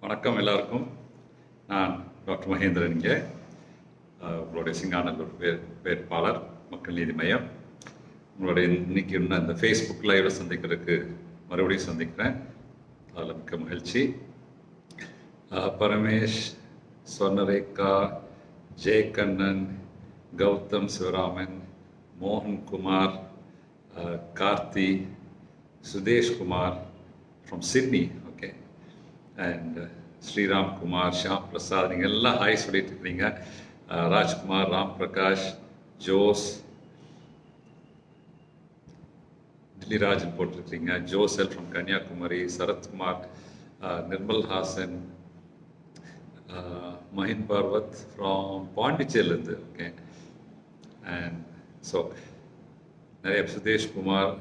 வணக்கம் எல்லாருக்கும். நான் டாக்டர் மகேந்திரன் இங்கே, உங்களுடைய சிங்காநல்லூர் வேட்பாளர் மக்கள் நீதி மையம். உங்களுடைய இன்னைக்கு இன்னும் இந்த ஃபேஸ்புக் லைவில் சந்திக்கிறதுக்கு மறுபடியும் சந்திக்கிறேன். அதில் மிக்க மகிழ்ச்சி. Paramesh, Swarnarekha, Jayakannan, Gautham Sivaraman, Mohankumar, Karthi, Sudesh Kumar from Sydney, okay, and Sriram Kumar, Sham Prasad, நீங்கள் எல்லாம் ஹாய் சொல்லிட்டு இருக்கிறீங்க. ராஜ்குமார், ராம் பிரகாஷ், ஜோஸ், டில்லிராஜன் போட்டிருக்கீங்க, ஜோசல் ஃப்ரம் கன்னியாகுமரி, சரத்குமார், நிர்மல் ஹாசன், மஹின் பார்வத் ஃப்ரம் பாண்டிச்சேரிலேருந்து, ஓகே, அண்ட் ஸோ நிறைய Sudesh Kumar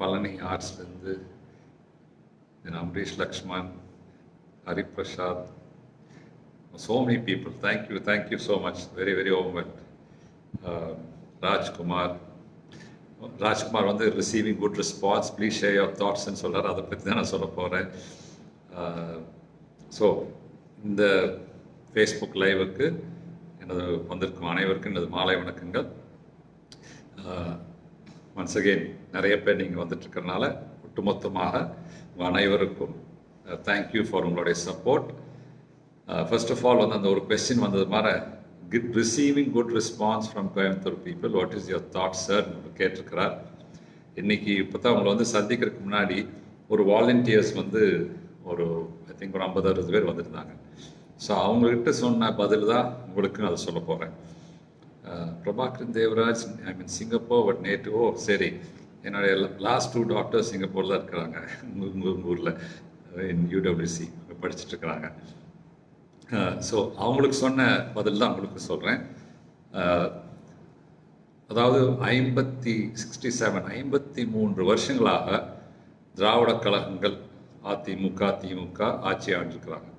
Palani ஆர்ட்ஸ்லேருந்து, Amrish Lakshman, Hariprasad, so many people, thank you so much, very overwhelmed. Rajkumar வந்து receiving good response, please share your தாட்ஸ்ன்னு சொல்கிறார். அதை பற்றி தான் நான் சொல்ல போகிறேன். ஸோ இந்த ஃபேஸ்புக் லைவுக்கு எனது வந்திருக்கும் அனைவருக்கும் எனது மாலை வணக்கங்கள். ஒன்ஸ் அகெயின் நிறைய பேர் நீங்கள் வந்துட்டுருக்கறனால ஒட்டுமொத்தமாக உங்கள் அனைவருக்கும் தேங்க்யூ ஃபார் உங்களுடைய சப்போர்ட். ஃபர்ஸ்ட் ஆஃப் ஆல் வந்து அந்த ஒரு கொஸ்டின் வந்தது மாதிரி, receiving good response from Coimbatore people, what is your thoughts sir கேட்டிருக்கிறார். இன்றைக்கி இப்போ தான் உங்களை வந்து சந்திக்கிறதுக்கு முன்னாடி ஒரு வாலண்டியர்ஸ் வந்து ஒரு ஐ திங்க் ஒரு 50-60 பேர் வந்துருந்தாங்க. ஸோ அவங்கக்கிட்ட சொன்ன பதில் தான் உங்களுக்கு அதை சொல்ல போகிறேன். பிரபாகரன் தேவராஜ், ஐ மீன் சிங்கப்பூர், பட் நேட்டிவ். சரி, என்னுடைய லாஸ்ட் 2 டாக்டர்ஸ் சிங்கப்பூரில் தான் இருக்கிறாங்க, உங்கள் ஊரில் இன் யூடபிள்யூசி படிச்சுட்ருக்குறாங்க. ஸோ அவங்களுக்கு சொன்ன பதில் தான் உங்களுக்கு சொல்கிறேன். அதாவது 53 வருஷங்களாக திராவிட கழகங்கள் அதிமுக திமுக ஆட்சி ஆண்டிருக்கிறாங்க.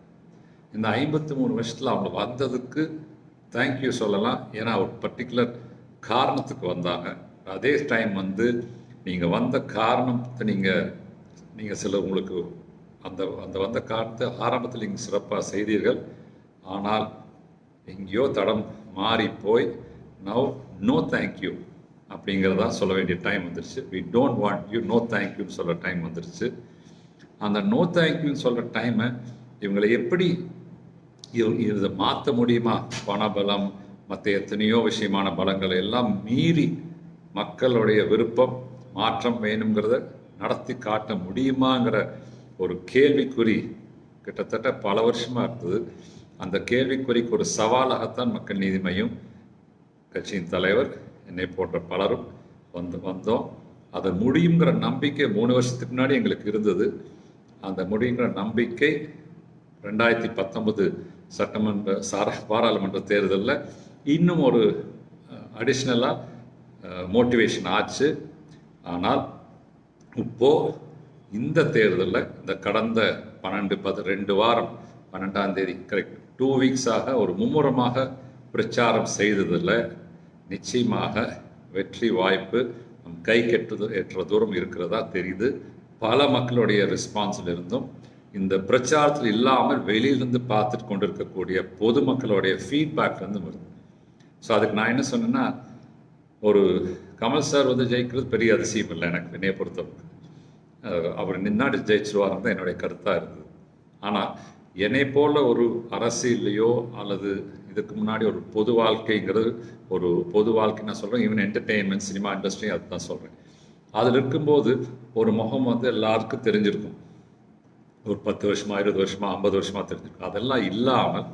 இந்த 53 வருஷத்தில் அவங்க வந்ததுக்கு தேங்க்யூ சொல்லலாம். ஏன்னா ஒரு பர்டிகுலர் காரணத்துக்கு வந்தாங்க. அதே டைம் வந்து நீங்கள் வந்த காரணத்தை நீங்கள் சில உங்களுக்கு அந்த வந்த காரணத்தை ஆரம்பத்தில் நீங்கள் சிறப்பாக செய்தீர்கள். ஆனால் எங்கேயோ தடம் மாறி போய் நவ் நோ தேங்க்யூ அப்படிங்கிறதா சொல்ல வேண்டிய டைம் வந்துருச்சு. We don't want you, no தேங்க்யூன்னு சொல்கிற டைம் வந்துருச்சு. அந்த நோ தேங்க்யூன்னு சொல்கிற டைமை இவங்களை எப்படி இதை மாற்ற முடியுமா? பணபலம் மற்ற எத்தனையோ விஷயமான பலங்களை எல்லாம் மீறி மக்களுடைய விருப்பம் மாற்றம் வேணுங்கிறத நடத்தி காட்ட முடியுமாங்கிற ஒரு கேள்விக்குறி கிட்டத்தட்ட பல வருஷமாக இருந்தது. அந்த கேள்விக்குறிக்கு ஒரு சவாலாகத்தான் மக்கள் நீதி மையம் கட்சியின் தலைவர் என்னை போன்ற பலரும் வந்தோம். அதை முடியுங்கிற நம்பிக்கை 3 வருஷத்துக்கு முன்னாடி எங்களுக்கு இருந்தது. அந்த முடியுங்கிற நம்பிக்கை 2019 சட்டமன்ற பாராளுமன்ற தேர்தலில் இன்னும் ஒரு அடிஷ்னலாக மோட்டிவேஷன் ஆச்சு. ஆனால் இப்போது இந்த தேர்தலில் இந்த கடந்த 2 வாரம் 12ஆம் தேதி கரெக்ட் 2 வீக்ஸாக ஒரு மும்முரமாக பிரச்சாரம் செய்ததில் நிச்சயமாக வெற்றி வாய்ப்பு நம் கை எட்டுற தூரம் இருக்கிறதா தெரியுது. பல மக்களுடைய ரெஸ்பான்ஸில் இருந்தும் இந்த பிரச்சாரத்தில் இல்லாமல் வெளியிலிருந்து பார்த்துட்டு கொண்டு இருக்கக்கூடிய பொதுமக்களுடைய ஃபீட்பேக்லேருந்து வருது. ஸோ அதுக்கு நான் என்ன சொன்னேன்னா, ஒரு கமல் சார் வந்து ஜெயிக்கிறது பெரிய அதிசயம் இல்லை எனக்கு, என்னைய பொறுத்தவரைக்கும். அவர் நின்னாடி ஜெயிச்சிருவாருன்னு தான் என்னுடைய கருத்தாக இருந்தது. ஆனால் என்னை போல் ஒரு அரசியல்லையோ அல்லது இதுக்கு முன்னாடி ஒரு பொது வாழ்க்கைங்கிறது, ஒரு பொது வாழ்க்கை நான் சொல்கிறேன், ஈவன் என்டர்டெயின்மெண்ட் சினிமா இண்டஸ்ட்ரி அதுதான் சொல்கிறேன். அதில் இருக்கும்போது ஒரு முகம் வந்து எல்லாருக்கும் தெரிஞ்சிருக்கும். ஒரு 10 வருஷமா 20 வருஷமா 50 வருஷமா தெரிஞ்சிருக்கும். அதெல்லாம் இல்லாமல்,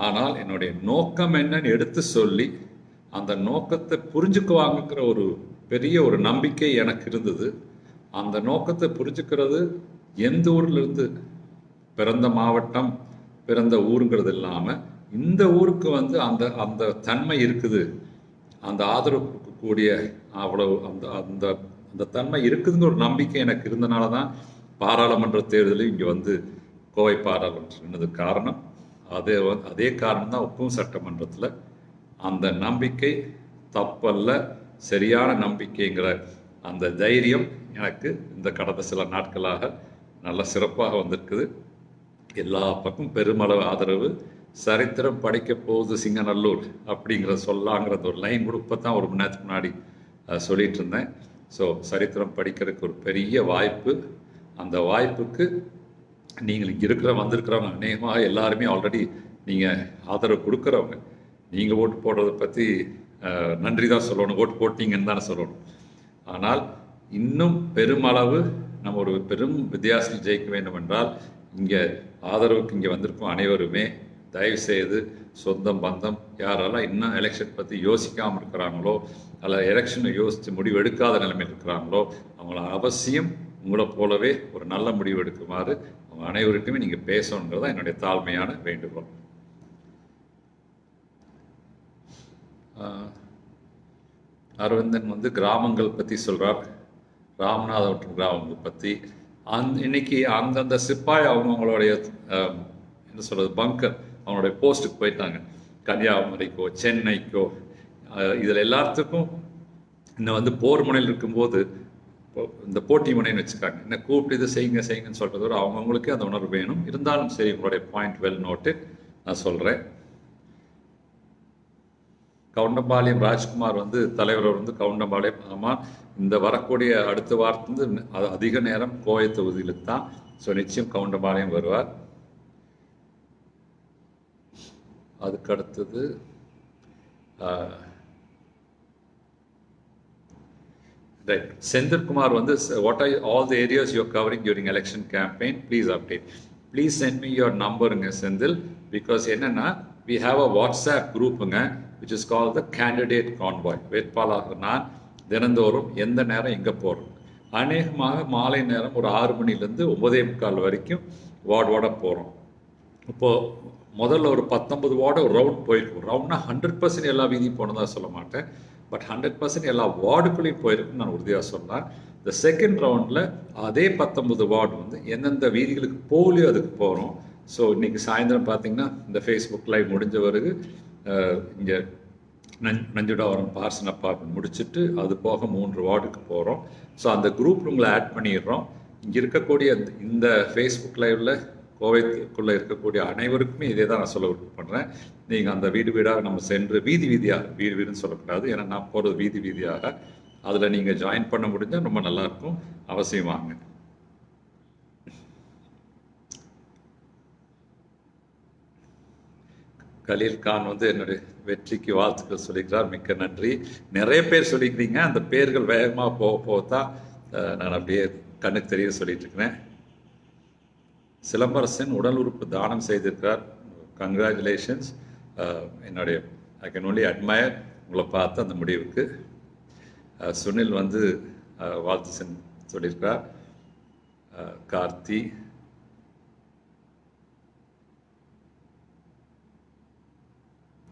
ஆனால் என்னுடைய நோக்கம் என்னன்னு எடுத்து சொல்லி அந்த நோக்கத்தை புரிஞ்சுக்குவாங்கிற ஒரு பெரிய ஒரு நம்பிக்கை எனக்கு இருந்தது. அந்த நோக்கத்தை புரிஞ்சுக்கிறது எந்த ஊர்லேருந்து, பிறந்த மாவட்டம் பிறந்த ஊருங்கிறது இல்லாமல் இந்த ஊருக்கு வந்து அந்த அந்த தன்மை இருக்குது, அந்த ஆதரவு கொடுக்கக்கூடிய அவ்வளவு அந்த அந்த அந்த தன்மை இருக்குதுங்கிற ஒரு நம்பிக்கை எனக்கு இருந்தனால தான் பாராளுமன்ற தேர்தலில் இங்கே வந்து கோவை பாராளுமன்றம் நின்னது காரணம். அதே காரணம் தான் உப்பும் சட்டமன்றத்தில். அந்த நம்பிக்கை தப்பல்ல, சரியான நம்பிக்கைங்கிற அந்த தைரியம் எனக்கு இந்த கடந்த சில நாட்களாக நல்லா சிறப்பாக வந்திருக்குது. எல்லா பக்கம் பெருமளவு ஆதரவு. சரித்திரம் படிக்க போகுது சிங்கநல்லூர் அப்படிங்கிற சொல்லாங்கிறது ஒரு லைன் கூட இப்போ தான் ஒரு மணி நேரத்துக்கு முன்னாடி சொல்லிட்டு இருந்தேன். ஸோ சரித்திரம் படிக்கிறதுக்கு ஒரு பெரிய வாய்ப்பு. அந்த வாய்ப்புக்கு நீங்கள் இங்கே வந்திருக்கிறவங்க அநேகமாக எல்லாருமே ஆல்ரெடி நீங்கள் ஆதரவு கொடுக்குறவங்க. நீங்கள் ஓட்டு போடுறதை பற்றி நன்றி தான் சொல்லணும், ஓட்டு போட்டீங்கன்னு தானே சொல்லணும். ஆனால் இன்னும் பெருமளவு நம்ம ஒரு பெரும் வித்தியாசத்தில் ஜெயிக்க வேண்டும் என்றால் இங்கே ஆதரவுக்கு இங்கே வந்திருக்கும் அனைவருமே தயவுசெய்து சொந்தம் பந்தம் யாரெல்லாம் இன்னும் எலெக்ஷன் பற்றி யோசிக்காமல் இருக்கிறாங்களோ அல்ல எலெக்ஷனை யோசித்து முடிவு எடுக்காத நிலைமையில் இருக்கிறாங்களோ அவங்கள அவசியம் உங்களை போலவே ஒரு நல்ல முடிவு எடுக்குமாறு அவங்க அனைவருக்குமே நீங்கள் பேசணுங்கிறதான் என்னுடைய தாழ்மையான வேண்டுகோள். அரவிந்தன் வந்து கிராமங்கள் பற்றி சொல்கிறார், ராமநாதபுரம் கிராமங்கள் பற்றி. இன்னைக்கு அந்தந்த சிப்பாய் அவங்களுடைய என்ன சொல்கிறது பங்கர் அவங்களுடைய போஸ்ட்டுக்கு போயிட்டாங்க. கன்னியாகுமரிக்கோ சென்னைக்கோ இதில் எல்லாத்துக்கும் இன்னும் வந்து போர் முனையில் இருக்கும்போது இந்த போட்டி முனைன்னு வச்சுக்காங்க. என்ன கூப்பிட்டு இது செய்யுங்க செய்யுங்கன்னு சொல்கிறதோட அவங்கவுங்களுக்கே அந்த உணர்வு வேணும். இருந்தாலும் சரி, உங்களுடைய பாயிண்ட் வெல் நோட்டு நான் சொல்கிறேன். கவுண்டம்பாளையம் ராஜ்குமார் வந்து தலைவர் வந்து கவுண்டம்பாளையம். ஆமாம், இந்த வரக்கூடிய அடுத்த வாரத்து வந்து அதிக நேரம் கோவை தொகுதியிலுக்கு தான். ஸோ நிச்சயம் கவுண்டம்பாளையம் வருவார். அதுக்கு அடுத்தது ரைட், செந்தில்குமார் வந்து what are all the areas you are covering during election campaign, please update. Please send me your நம்பருங்க செந்தில். பிகாஸ் என்னென்னா வி ஹாவ் அ வாட்ஸ்அப் குரூப்புங்க which is called the candidate convoy. வேட்பாளர் நான் தினந்தோறும் எந்த நேரம் எங்கே போகிறோம், அநேகமாக மாலை நேரம் ஒரு 6 மணிலேருந்து 9:45 வரைக்கும் வார்டாக போகிறோம். இப்போது முதல்ல ஒரு 19 வார்டு ஒரு ரவுண்ட் போயிருக்கும். ரவுண்ட்னா 100% எல்லா வீதியும் போனதாக சொல்ல மாட்டேன், பட் 100% எல்லா வார்டுக்குள்ளேயும் போயிருக்குன்னு நான் உறுதியாக சொன்னேன். இந்த செகண்ட் ரவுண்டில் அதே 19 வார்டு வந்து எந்தெந்த வீதிகளுக்கு போகலையோ அதுக்கு போகிறோம். ஸோ இன்றைக்கி சாயந்தரம் பார்த்திங்கன்னா இந்த ஃபேஸ்புக் லைவ் முடிஞ்ச பிறகு இங்கே நஞ்சுடாவரம் பார்சன் அப்பார்ட்மெண்ட் முடிச்சுட்டு அது போக 3 வார்டுக்கு போகிறோம். ஸோ அந்த குரூப் உங்களை ஆட் பண்ணிடுறோம். இங்கே இருக்கக்கூடிய இந்த ஃபேஸ்புக் லைவில் கோவைக்குள்ளே இருக்கக்கூடிய அனைவருக்குமே இதே தான் நான் சொல்ல பண்ணுறேன். நீங்கள் அந்த வீடு வீடாக நம்ம சென்று வீதி வீதியாக, வீடு வீடுன்னு சொல்லக்கூடாது, ஏன்னா நான் போகிறது வீதி வீதியாக, அதில் நீங்கள் ஜாயின் பண்ண முடிஞ்சால் ரொம்ப நல்லாயிருக்கும். அவசியம் வாங்க. கலீல் கான் வந்து என்னுடைய வெற்றிக்கு வாழ்த்துக்கள் சொல்லிக்கிறார். மிக்க நன்றி. நிறைய பேர் சொல்லிக்கிறீங்க. அந்த பேர்கள் வேகமாக போக தான் நான் அப்படியே கண்ணுக்கு தெரிய சொல்லிட்டு இருக்கிறேன். சிலம்பரசன் உடல் உறுப்பு தானம் செய்திருக்கிறார். கங்க்ராச்சுலேஷன்ஸ். என்னுடைய ஐ கேன் ஒன்லி அட்மயர் உங்களை பார்த்து அந்த முடிவுக்கு. சுனில் வந்து வாழ்த்து சொல்லியிருக்கிறார். கார்த்தி,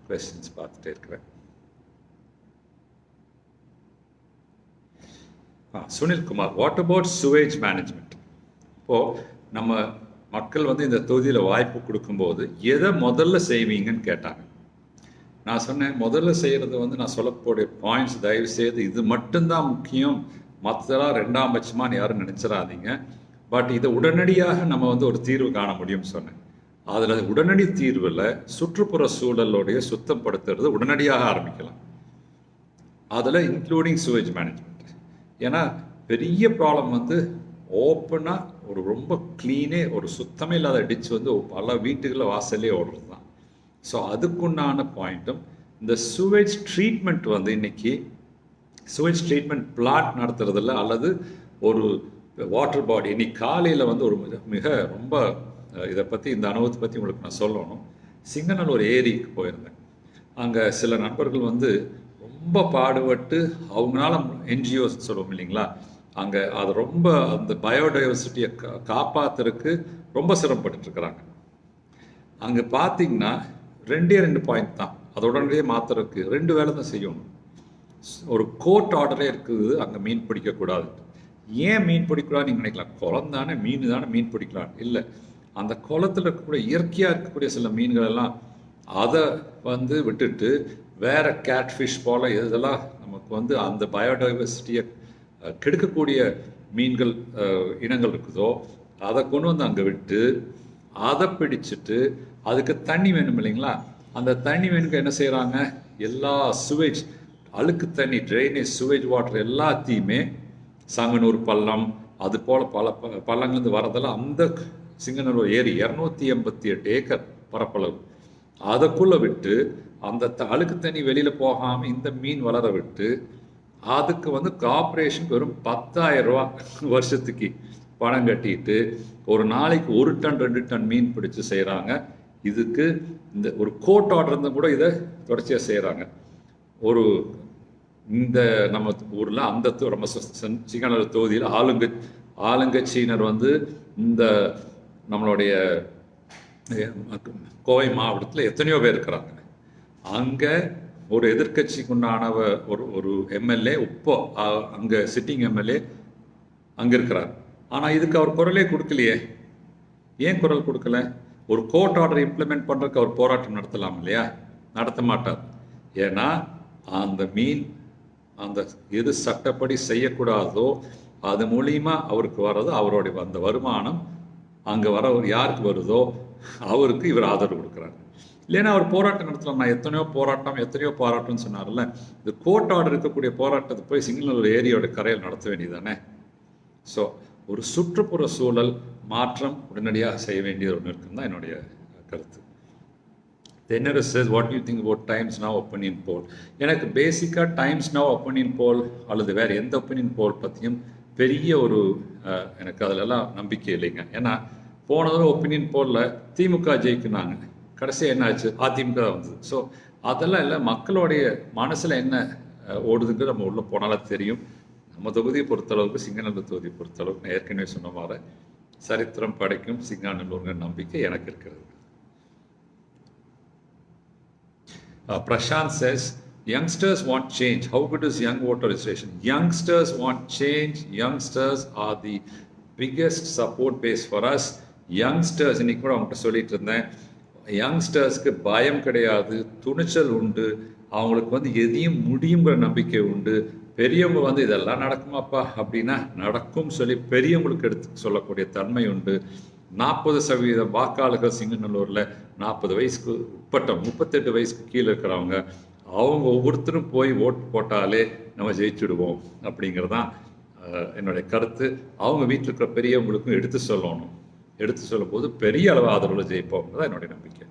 கொஸ்டின்ஸ் பார்த்துட்டே இருக்கிறேன். Sunil Kumar, what about sewage management? இப்போது நம்ம மக்கள் வந்து இந்த தொகுதியில் வாய்ப்பு கொடுக்கும்போது எதை முதல்ல செய்வீங்கன்னு கேட்டாங்க. நான் சொன்னேன், முதல்ல செய்கிறது வந்து நான் சொல்லக்கூடிய பாயிண்ட்ஸ் தயவு செய்து இது மட்டும்தான் முக்கியம், மற்றதெல்லாம் 2ஆம் பட்சமானு யாரும் நினச்சிடாதீங்க. பட் இதை உடனடியாக நம்ம வந்து ஒரு தீர்வு காண முடியும்னு சொன்னேன். அதில் உடனடி தீர்வில் சுற்றுப்புற சூழலோடைய சுத்தப்படுத்துறது உடனடியாக ஆரம்பிக்கலாம். அதில் இன்க்ளூடிங் சுவேஜ் மேனேஜ்மெண்ட். ஏன்னா பெரிய ப்ராப்ளம் வந்து ஓப்பனாக ஒரு ரொம்ப க்ளீனே ஒரு சுத்தமே இல்லாத டிச் வந்து பல வீட்டுகளில் வாசல்லே ஓடுறது தான். ஸோ அதுக்குண்டான பாயிண்ட்டும் இந்த சுவேஜ் ட்ரீட்மெண்ட் வந்து இன்றைக்கி சுவேஜ் ட்ரீட்மெண்ட் பிளான்ட் நடத்துறதில்ல, அல்லது ஒரு வாட்டர் பாடி. இன்னைக்கு காலையில் வந்து ஒரு மிக ரொம்ப இதை பற்றி இந்த அனுபவத்தை பற்றி உங்களுக்கு நான் சொல்லணும். சிங்கநல்லூர் ஏரிக்கு போயிருந்தேன். அங்கே சில நண்பர்கள் வந்து ரொம்ப பாடுபட்டு அவங்களால என்ஜிஓஸ் சொல்லுவோம் இல்லைங்களா, அங்கே அது ரொம்ப அந்த பயோடைவர்சிட்டியை காப்பாற்றுறதுக்கு ரொம்ப சிரமப்பட்டுருக்குறாங்க. அங்கே பார்த்தீங்கன்னா 2 பாயிண்ட் தான், அதை உடனடியே மாற்றுறதுக்கு 2 வேலை தான் செய்யணும். ஒரு கோர்ட் ஆர்டரே இருக்குது, அங்கே மீன் பிடிக்கக்கூடாது. ஏன் மீன் பிடிக்கூடாது நீங்கள் நினைக்கலாம், குளம் தானே, மீன் தானே, மீன் பிடிக்கலாம். இல்லை, அந்த குளத்தில் இருக்கக்கூடிய இயற்கையாக இருக்கக்கூடிய சில மீன்கள் எல்லாம் அதை வந்து விட்டுட்டு வேறு கேட்ஃபிஷ் போல் இதெல்லாம் நமக்கு வந்து அந்த பயோடைவர்சிட்டியை கெடுக்கக்கூடிய மீன்கள் இனங்கள் இருக்குதோ அதை கொண்டு வந்து அங்கே விட்டு அதை பிடிச்சிட்டு அதுக்கு தண்ணி வேணும் இல்லைங்களா, அந்த தண்ணி வேணுக்கு என்ன செய்கிறாங்க, எல்லா சுவேஜ் அழுக்கு தண்ணி ட்ரைனேஜ் சுவேஜ் வாட்டர் எல்லாத்தையுமே சங்கனூர் பள்ளம் அது போல் பல பள்ளங்கள்லேருந்து வரதெல்லாம் அந்த சிங்கநல்லூர் ஏரி 288 ஏக்கர் பரப்பளவு அதுக்குள்ளே விட்டு அந்த அழுக்கு தண்ணி வெளியில் போகாமல் இந்த மீன் வளர விட்டு அதுக்கு வந்து கார்பரேஷன் வெறும் 10,000 ரூபா வருஷத்துக்கு பணம் கட்டிட்டு ஒரு நாளைக்கு 1 டன் 2 டன் மீன் பிடிச்சி செய்கிறாங்க. இதுக்கு இந்த ஒரு கோர்ட் ஆர்டர் இருந்தால் கூட இதை தொடர்ச்சியாக செய்கிறாங்க. ஒரு இந்த நம்ம ஊரில் அந்த நம்ம சிங்கநல்லூர் தொகுதியில் ஆளுங்கட்சியினர் வந்து இந்த நம்மளுடைய கோவை மாவட்டத்தில் எத்தனையோ பேர் இருக்கிறாங்க. அங்கே ஒரு எதிர்கட்சிக்குண்டான ஒரு எம்எல்ஏ இப்போ அங்கே சிட்டிங் எம்எல்ஏ அங்கே இருக்கிறார். ஆனால் இதுக்கு அவர் குரலே கொடுக்கலையே. ஏன் குரல் கொடுக்கல? ஒரு கோர்ட் ஆர்டர் இம்ப்ளிமெண்ட் பண்ணுறதுக்கு அவர் போராட்டம் நடத்தலாம் இல்லையா? நடத்த மாட்டார். ஏன்னா அந்த மீன் அந்த எது சட்டப்படி செய்யக்கூடாதோ அது மூலியமாக அவருக்கு வர்றது அவருடைய அந்த வருமானம் அங்கே வர யாருக்கு வருதோ அவருக்கு இவர் ஆதரவு கொடுக்குறாரு. இல்லைன்னா அவர் போராட்டம் நடத்தலாம். நான் எத்தனையோ போராட்டம்னு சொன்னார்ல, இந்த கோர்ட் ஆர்டர் இருக்கக்கூடிய போராட்டத்தை போய் சிங்கநல்லூர் ஏரியோட கரையில் நடத்த வேண்டியதானே. ஸோ ஒரு சுற்றுப்புற சூழல் மாற்றம் உடனடியாக செய்ய வேண்டியது ஒன்று இருக்குன்னு தான் என்னுடைய கருத்து. தென்னர் says what do you think about times now opinion போல். எனக்கு பேசிக்காக டைம்ஸ் நவ் ஒப்பீனியன் போல் அல்லது வேறு எந்த ஒப்பீனியன் போல் பற்றியும் பெரிய ஒரு எனக்கு அதிலெல்லாம் நம்பிக்கை இல்லைங்க. ஏன்னா போன தடவை ஒப்பீனியன் போலில் திமுக ஜெயிக்குனாங்க, கடைசியாக என்ன ஆச்சு, அதிமுக தான் வந்தது. ஸோ அதெல்லாம் இல்லை, மக்களுடைய மனசில் என்ன ஓடுதுங்கிறது நம்ம உள்ளே போனாலும் தெரியும். நம்ம தொகுதியை பொறுத்தளவுக்கு சிங்கநல்லூர் தொகுதியை பொறுத்தளவுக்கு நான் ஏற்கனவே சொன்ன மாதிரி சரித்திரம் படைக்கும் சிங்கநல்லூருங்கிற நம்பிக்கை எனக்கு இருக்கிறது. Prashant says, youngsters want change. How good is young voter registration? Youngsters want change. Youngsters are the biggest support base for us. Youngsters, இன்னைக்கு கூட அவங்ககிட்ட சொல்லிட்டு இருந்தேன், யங்ஸ்டர்ஸ்க்கு பயம் கிடையாது, துணிச்சல் உண்டு, அவங்களுக்கு வந்து எதையும் முடியுங்கிற நம்பிக்கை உண்டு. பெரியவங்க வந்து இதெல்லாம் நடக்குமாப்பா அப்படின்னா நடக்கும் சொல்லி பெரியவங்களுக்கு எடுத்து சொல்லக்கூடிய தன்மை உண்டு. 40% வாக்காளர்கள் சிங்கநல்லூரில் 40 வயசுக்கு உட்பட்ட 38 வயசுக்கு கீழே இருக்கிறவங்க, அவங்க ஒவ்வொருத்தரும் போய் ஓட்டு போட்டாலே நம்ம ஜெயிச்சுடுவோம் அப்படிங்கிறதான் என்னுடைய கருத்து. அவங்க வீட்டில் இருக்கிற பெரியவங்களுக்கும் எடுத்து சொல்லணும். எடுத்து சொல்லும் போது பெரிய அளவு ஆதரவில் ஜெயிப்போம் தான் என்னுடைய நம்பிக்கை.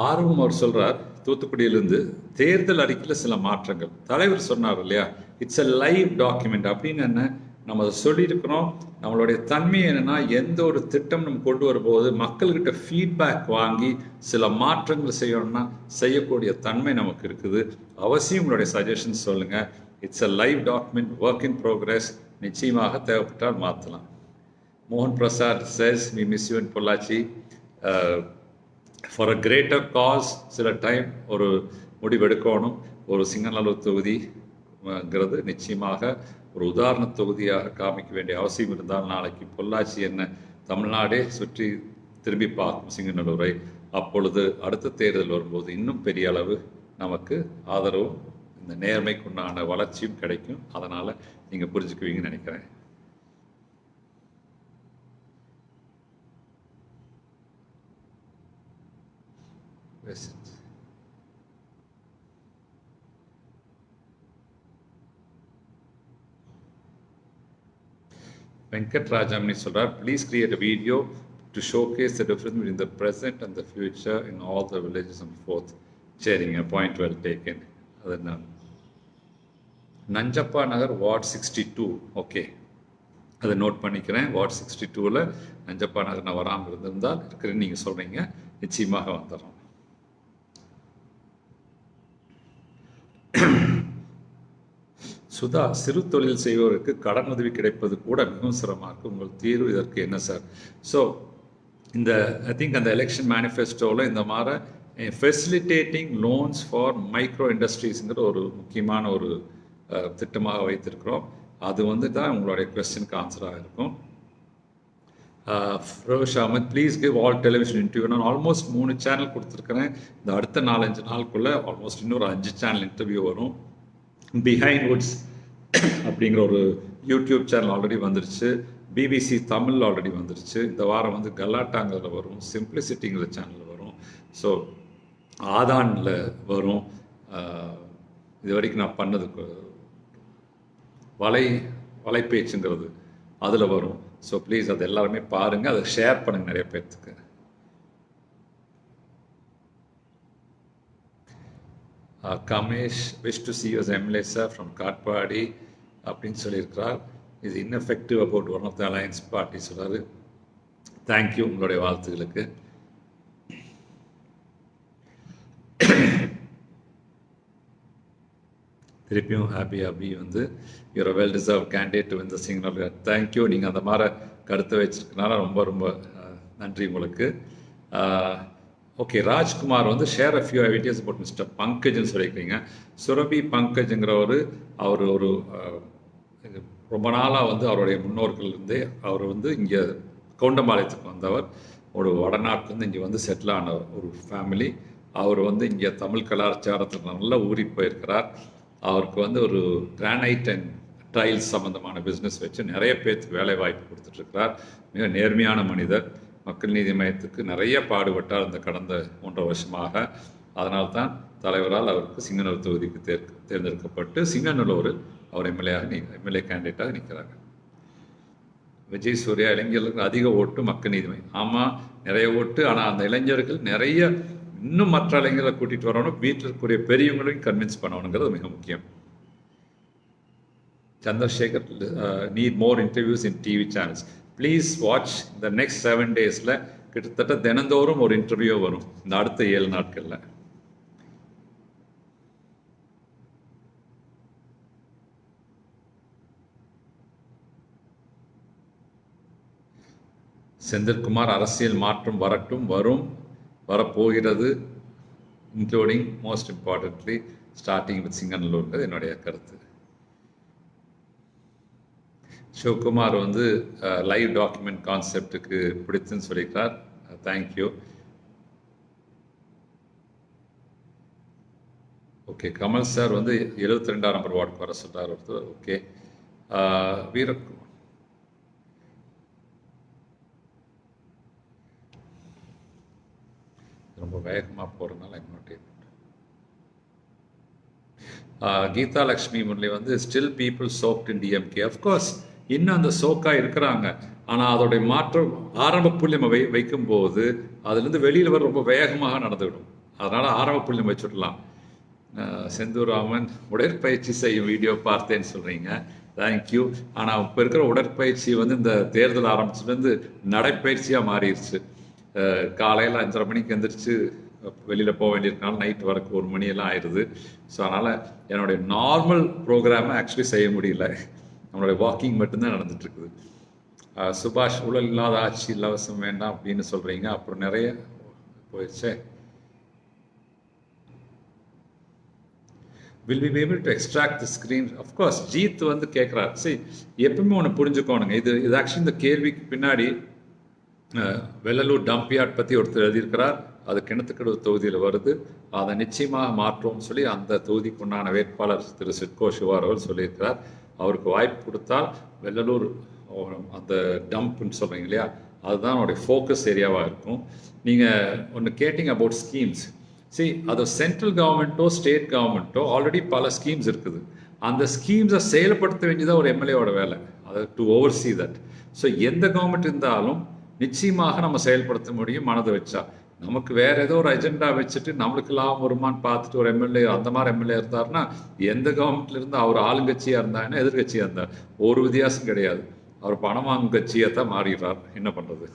ஆர்வம் அவர் சொல்றார் தூத்துக்குடியிலிருந்து, தேர்தல் அறிக்கையில் சில மாற்றங்கள் தலைவர் சொன்னார் இல்லையா, இட்ஸ் அ லைவ் டாக்குமெண்ட் அப்படின்னு என்ன நம்ம அதை சொல்லியிருக்கிறோம். நம்மளுடைய தன்மை என்னென்னா எந்த ஒரு திட்டம் நம்ம கொண்டு வரும்போது மக்கள்கிட்ட ஃபீட்பேக் வாங்கி சில மாற்றங்கள் செய்யணும்னா செய்யக்கூடிய தன்மை நமக்கு இருக்குது. அவசியம் உங்களுடைய சஜஷன்ஸ் சொல்லுங்கள். It's a live document, work in progress. நிச்சயமாக தேவைப்பட்டால் மாற்றலாம். மோகன் Prasad says we miss you in Pollachi. For a greater cause சில டைம் ஒரு முடிவெடுக்கணும். ஒரு சிங்கநல்லூர் தொகுதிங்கிறது நிச்சயமாக ஒரு உதாரண தொகுதியாக காமிக்க வேண்டிய அவசியம் இருந்தால் நாளைக்கு பொள்ளாச்சி என்ன தமிழ்நாடே சுற்றி திரும்பி பார்க்கும் சிங்கநல்லூரை. அப்பொழுது அடுத்த தேர்தல் வரும்போது இன்னும் பெரிய அளவு நமக்கு ஆதரவும் இந்த நேர்மைக்குண்டான வளர்ச்சியும் கிடைக்கும். அதனால் நீங்கள் புரிஞ்சுக்குவீங்கன்னு நினைக்கிறேன். Venkat Rajamani சொல்றார், please create a video to showcase the difference between the present and the future in all the villages and forth. சரிங்க, பாயிண்ட் வெல் டேக்கன். அது என்ன, நஞ்சப்பா நகர் வார்டு 62. ஓகே, அதை நோட் பண்ணிக்கிறேன். வார்டு 62ல் நஞ்சப்பா நகர் நான் வராமல் இருந்திருந்தால் இருக்கிறேன்னு நீங்கள் சொல்கிறீங்க, நிச்சயமாக வந்துடுறோம். சுதா, சிறு தொழில் செய்வோருக்கு கடன் உதவி கிடைப்பது கூட மிகவும் சிரமமாக இருக்குது. உங்கள் தீர்வு இதற்கு என்ன சார்? ஸோ இந்த ஐ திங்க் அந்த எலெக்ஷன் மேனிஃபெஸ்டோவில் இந்த மாதிரி ஃபெசிலிட்டேட்டிங் லோன்ஸ் ஃபார் மைக்ரோ இண்டஸ்ட்ரீஸுங்கிற ஒரு முக்கியமான ஒரு திட்டமாக வைத்திருக்கிறோம். அது வந்து தான் உங்களுடைய கொஸ்டினுக்கு ஆன்சராக இருக்கும். Feroz Ahmed, please give all television interview. நான் ஆல்மோஸ்ட் 3 சேனல் கொடுத்துருக்கிறேன். இந்த அடுத்த 4-5 நாளுக்குள்ளே ஆல்மோஸ்ட் இன்னொரு 5 சேனல் இன்டர்வியூ வரும். பிஹைண்ட் வுட்ஸ் அப்படிங்கிற ஒரு யூடியூப் சேனல் ஆல்ரெடி வந்துருச்சு. பிபிசி தமிழ் ஆல்ரெடி வந்துருச்சு. இந்த வாரம் வந்து கலாட்டாங்கிறதுல வரும், சிம்பிளிசிட்டிங்கிற சேனலில் வரும், ஸோ ஆதானில் வரும். இது வரைக்கும் நான் பண்ணதுக்கு வலைப்பேச்சுங்கிறது அதில் வரும். ஸோ ப்ளீஸ் அது எல்லாருமே பாருங்கள், அதை ஷேர் பண்ணுங்கள் நிறைய பேர்த்துக்கு. Kamesh wish to see you as MLA sir from Katpadi அப்படின்னு சொல்லியிருக்கிறார். இது ineffective about one of the alliance party சொல்கிறாரு. தேங்க்யூ உங்களுடைய வாழ்த்துக்களுக்கு. திருப்பியும் ஹாப்பி அபி வந்து your well deserve candidate to win the signal. Thank you. நீங்கள் அந்த மாதிரி கருத்தை வச்சிருக்கனால ரொம்ப ரொம்ப நன்றி உங்களுக்கு. ஓகே, ராஜ்குமார் வந்து share a few ideas about mister பங்கஜ்னு சொல்லியிருக்கீங்க. சுரபி பங்கஜ்ங்கிறவர் அவர் ஒரு ரொம்ப நாளாக வந்து அவருடைய முன்னோர்கள்லேருந்தே அவர் வந்து இங்கே கவுண்டம்பாளையத்துக்கு வந்தவர். ஒரு வடநாட்டிலேருந்து இங்கே வந்து செட்டில் ஆன ஒரு ஃபேமிலி. அவர் வந்து இங்கே தமிழ் கலாச்சாரத்தில் நல்லா ஊறி போயிருக்கிறார். அவருக்கு வந்து ஒரு கிரானைட் அண்ட் டைல்ஸ் சம்மந்தமான பிஸ்னஸ் வச்சு நிறைய பேருக்கு வேலை வாய்ப்பு கொடுத்துட்ருக்கிறார். மிக நேர்மையான மனிதர். மக்கள் நீதி மையத்துக்கு நிறைய பாடுபட்டார் இந்த கடந்த 1.5 வருஷமாக. அதனால தான் தலைவரால் அவருக்கு சிங்கநல்லூர் தொகுதிக்கு தேர்ந்தெடுக்கப்பட்டு சிங்கநல்லூரில் அவர் எம்எல்ஏ கேண்டிடேட்டாக நிற்கிறாங்க. விஜய் சூர்யா, இளைஞர்களுக்கு அதிக ஓட்டு மக்கள் நீதி மையம். ஆமாம், நிறைய ஓட்டு. ஆனால் அந்த இளைஞர்கள் நிறைய இன்னும் மற்ற இளைஞர்களை கூட்டிகிட்டு வரணும், வீட்டில் இருக்கக்கூடிய பெரியவங்களையும் கன்வின்ஸ் பண்ணணுங்கிறது மிக முக்கியம். Chandrasekar, need more interviews in TV channels. Please watch. இந்த நெக்ஸ்ட் 7 days கிட்டத்தட்ட தினந்தோறும் ஒரு இன்டர்வியூ வரும் இந்த அடுத்த 7 நாட்களில். செந்தில்குமார், அரசியல் மாற்றம் வரப்போகிறது, including most importantly starting with சிங்கநல்லூர்ங்கிறது என்னுடைய கருத்து. சிவகுமார் வந்து லைவ் டாக்குமெண்ட் கான்செப்டுக்கு பிடிச்சுன்னு சொல்லியிருக்கார். தேங்க்யூ. ஓகே, கமல் சார் வந்து 72ஆம் நம்பர் வார்டுக்கு வர சொல்கிறார் ஒருத்தர். ஓகே, வீரகுமார் ரொம்ப வேகமாக போகிறதுனால இன்னொரு கீதா லக்ஷ்மி முரளி வந்து ஸ்டில் பீப்புள் சோக்ட் இன் டிஎம்கே. அஃப்கோர்ஸ் இன்னும் அந்த சோக்காக இருக்கிறாங்க. ஆனால் அதோடைய மாற்றம் ஆரம்ப புள்ளி நம்ம வைக்கும்போது அதுலேருந்து வெளியில் வர ரொம்ப வேகமாக நடந்துவிடும். அதனால் ஆரம்ப புள்ளி நம்ம வச்சுடலாம். செந்தூர் ராமன், உடற்பயிற்சி செய்யும் வீடியோ பார்த்தேன்னு சொல்கிறீங்க. தேங்க்யூ. ஆனால் இப்போ இருக்கிற உடற்பயிற்சி வந்து இந்த தேர்தல் ஆரம்பிச்சுலேருந்து நடைப்பயிற்சியாக மாறிடுச்சு. காலையில் 5:30 மணிக்கு எழுந்திரிச்சு வெளியில் போக வேண்டியிருக்கனால நைட்டு வரக்கு 1 மணியெல்லாம் ஆயிடுது. ஸோ அதனால் என்னுடைய நார்மல் ப்ரோக்ராமை ஆக்சுவலி செய்ய முடியல. நம்மளுடைய வாக்கிங் மட்டும்தான் நடந்துட்டுருக்குது. சுபாஷ், ஊழல் இல்லாத ஆட்சி இலவசம் வேண்டாம் அப்படின்னு சொல்கிறீங்க. அப்புறம் நிறைய போயிடுச்சே. will we be able to extract the screen? Of course. ஜீத் வந்து கேட்குறாரு. சரி, எப்பவுமே ஒன்று புரிஞ்சுக்கோணுங்க. இது ஆக்சுவலி இந்த கேள்விக்கு பின்னாடி வெள்ளலூர் டம்பியார்ட் பற்றி ஒருத்தர் எழுதியிருக்கிறார். அது கிணத்துக்கடவு தொகுதியில் வருது. அதை நிச்சயமாக மாற்றோம்னு சொல்லி அந்த தொகுதிக்கு உண்டான வேட்பாளர் திரு சிட்கோ சிவார் அவர்கள் சொல்லியிருக்கிறார். அவருக்கு வாய்ப்பு கொடுத்தால் வெள்ளலூர் அந்த டம்ப்னு சொல்கிறீங்க இல்லையா, அதுதான் அவருடைய ஃபோக்கஸ் ஏரியாவாக இருக்கும். நீங்கள் ஒன்று கேட்டிங் அபவுட் ஸ்கீம்ஸ். சரி, அது சென்ட்ரல் கவர்மெண்ட்டோ ஸ்டேட் கவர்மெண்ட்டோ ஆல்ரெடி பல ஸ்கீம்ஸ் இருக்குது. அந்த ஸ்கீம்ஸை செயல்படுத்த வேண்டியதாக ஒரு எம்எல்ஏவோட வேலை, அதை டு ஓவர்சீ தட். ஸோ எந்த கவர்மெண்ட் இருந்தாலும் நிச்சயமாக நம்ம செயல்படுத்த முடியும் மனதை வச்சா. நமக்கு வேற ஏதோ ஒரு அஜெண்டா வச்சுட்டு நம்மளுக்கு லாபம் வருமானு பார்த்துட்டு ஒரு எம்எல்ஏ அந்த மாதிரி எம்எல்ஏ இருந்தாருன்னா எந்த கவர்மெண்ட்ல இருந்து அவர் ஆளுங்கட்சியாக இருந்தாங்கன்னா எதிர்கட்சியாக இருந்தார் ஒரு வித்தியாசம் கிடையாது. அவர் பணம் வாங்கும் கட்சியை தான் மாறிடுறார். என்ன பண்ணுறது?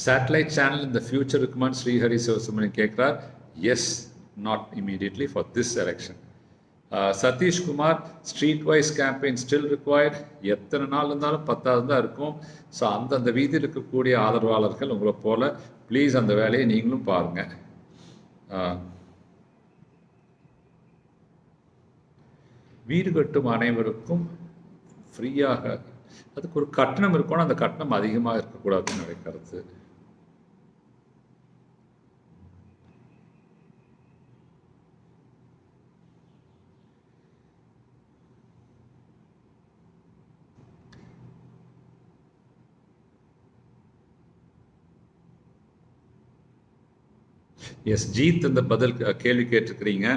சேட்டலைட் சேனல் இந்த ஃபியூச்சர் இருக்குமான்னு ஸ்ரீஹரி சிவசுப்ரமணியன் கேட்குறார். Yes, not immediately for this election. Sathishkumar, street wise campaign still required. எத்தனை நாள் இருந்தாலும் 10 தான் இருக்கும். ஸோ அந்தந்த வீதியில் இருக்கக்கூடிய ஆதரவாளர்கள் உங்களை போல் ப்ளீஸ் அந்த வேலையை நீங்களும் பாருங்கள். வீடு கட்டும் அனைவருக்கும் ஃப்ரீயாக. அதுக்கு ஒரு கட்டணம் இருக்கணும், அந்த கட்டணம் அதிகமாக இருக்கக்கூடாதுன்னு என்னுடைய கருத்து. எஸ் ஜீத் அந்த பதில் கேள்வி கேட்டிருக்கிறீங்க.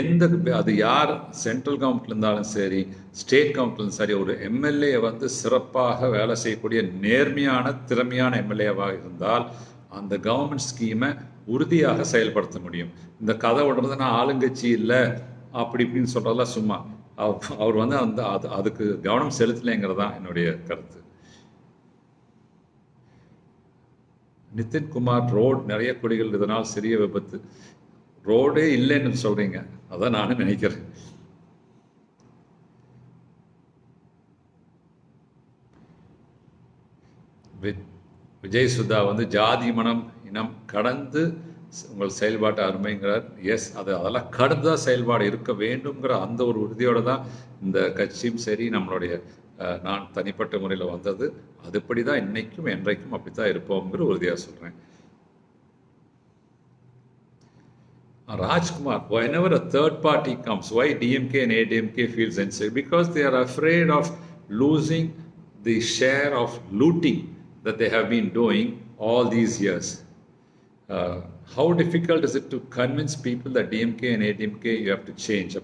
எந்த அது யார் சென்ட்ரல் கவர்மெண்ட்ல இருந்தாலும் சரி, ஸ்டேட் கவர்மெண்ட்ல சரி, ஒரு எம்எல்ஏ வந்து சிறப்பாக வேலை செய்யக்கூடிய நேர்மையான திறமையான எம்எல்ஏவாக இருந்தால் அந்த கவர்மெண்ட் ஸ்கீமை உறுதியாக செயல்படுத்த முடியும். இந்த கதை விடுறதுனா ஆளுங்கட்சி இல்லை அப்படி இப்படின்னு சொல்றதெல்லாம் சும்மா. அவர் வந்து அந்த அதுக்கு கவனம் செலுத்தலைங்கிறதான் என்னுடைய கருத்து. நிதின்குமார், ரோட் நிறைய குடிகள் இதனால் சிறிய விபத்து. ரோடே இல்லைன்னு சொல்றீங்க, அதான் நானும் நினைக்கிறேன். விஜய் சுதா வந்து ஜாதி மனம் இனம் கடந்து உங்கள் செயல்பாட்டு அருமைங்கிறார். எஸ், அதெல்லாம் கடந்த செயல்பாடு இருக்க வேண்டும்ங்கிற அந்த ஒரு உறுதியோடு தான் இந்த கட்சியும் சரி நம்மளுடைய நான் தனிப்பட்ட முறையில் வந்தது. அதுபடி தான் இன்னைக்கும் என்றைக்கும் அப்படித்தான் இருப்போங்கிற உறுதியாக சொல்கிறேன். Rajkumar, whenever a third party comes, why DMK and ADMK feels insecure? Because they are afraid of losing the share of looting that they have been doing all these years. How difficult is it to convince people that DMK and ADMK you have to change?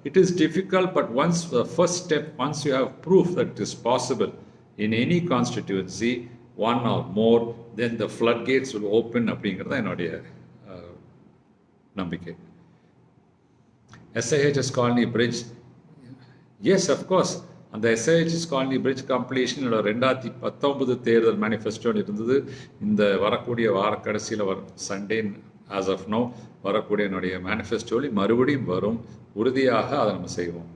It is difficult, but once the first step, once you have proof that it is possible in any constituency, one or more, then the floodgates will open. அப்படிங்கிறத என்னுடைய நம்பிக்கை. SIHS Colony Bridge, yes, of course. அந்த SIHS Colony Bridge completion 2019 தேர்தல் மேனிஃபெஸ்டோன்னு இருந்தது. இந்த வரக்கூடிய வார கடைசியில் சண்டே ஆஸ் ஆஃப் நோ வரக்கூடிய என்னுடைய மேனிஃபெஸ்டோவில் மறுபடியும் வரும். உறுதியாக அதை நம்ம செய்வோம்.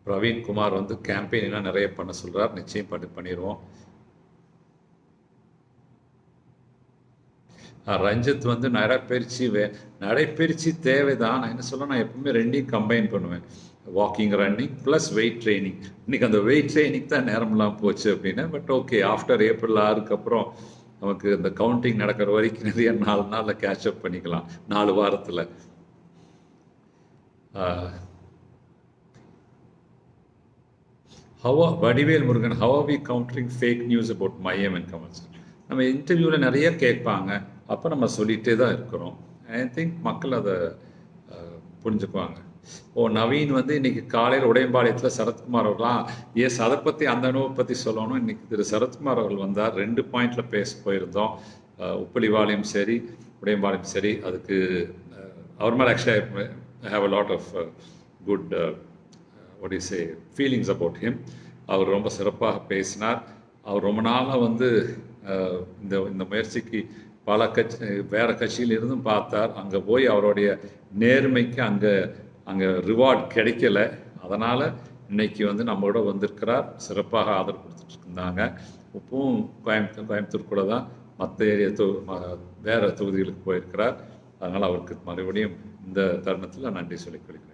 பிரவீன் குமார் வந்து கேம்பெயினா நிறைய பண்ண சொல்றார். நிச்சயம் பண்ணிடுவோம். ரஞ்சித் வந்து நடைப்பயிற்சி தேவைதான். நான் என்ன சொல்ல, நான் எப்பவுமே ரெண்டையும் கம்பைன் பண்ணுவேன். Walking, running plus weight training. இன்னைக்கு அந்த வெயிட் ட்ரைனிங் தான் நேரமெல்லாம் போச்சு அப்படின்னா, பட் ஓகே, ஆஃப்டர் ஏப்ரல் 6க்கு அப்புறம் நமக்கு இந்த கவுண்டிங் நடக்கிற வரைக்கும் நிறைய 4 நாளில் கேட்சப் பண்ணிக்கலாம், 4 வாரத்தில். Vadivel Murugan, how are we countering fake news about மையம் and கமல்? நம்ம இன்டர்வியூவில் நிறைய கேட்பாங்க, அப்போ நம்ம சொல்லிகிட்டே தான் இருக்கிறோம். ஐ திங்க் மக்கள் அதை புரிஞ்சுக்குவாங்க. நவீன் வந்து இன்னைக்கு காலையில் உடையம்பாளையத்தில் சரத்குமார் அவர்களாம், எஸ், அதை பற்றி அந்த அனுபவ பற்றி சொல்லணும். இன்னைக்கு திரு சரத்குமார் அவர்கள் வந்தார். 2 பாயிண்டில் பேச போயிருந்தோம். உப்பளிவாளையம் சரி, உடையம்பாளையம் சரி. அதுக்கு அவர் மேலே actually I have a lot of good what do you say feelings about him. அவர் ரொம்ப சிறப்பாக பேசினார். அவர் ரொம்ப நாளாக வந்து இந்த முயற்சிக்கு பல வேறு கட்சியிலிருந்தும் பார்த்தார். அங்கே போய் அவருடைய நேர்மைக்கு அங்கே ரிவார்ட் கிடைக்கல. அதனால் இன்னைக்கு வந்து நம்மளோட வந்திருக்கிறார். சிறப்பாக ஆதரவு கொடுத்துட்டு இருந்தாங்க. இப்பவும் கோயம்புத்தூர் கூட தான், மற்ற ஏரியா வேறு தொகுதிகளுக்கு போயிருக்கிறார். அதனால் அவருக்கு மறுபடியும் இந்த தருணத்தில் நன்றி சொல்லிக் கொள்கிறேன்.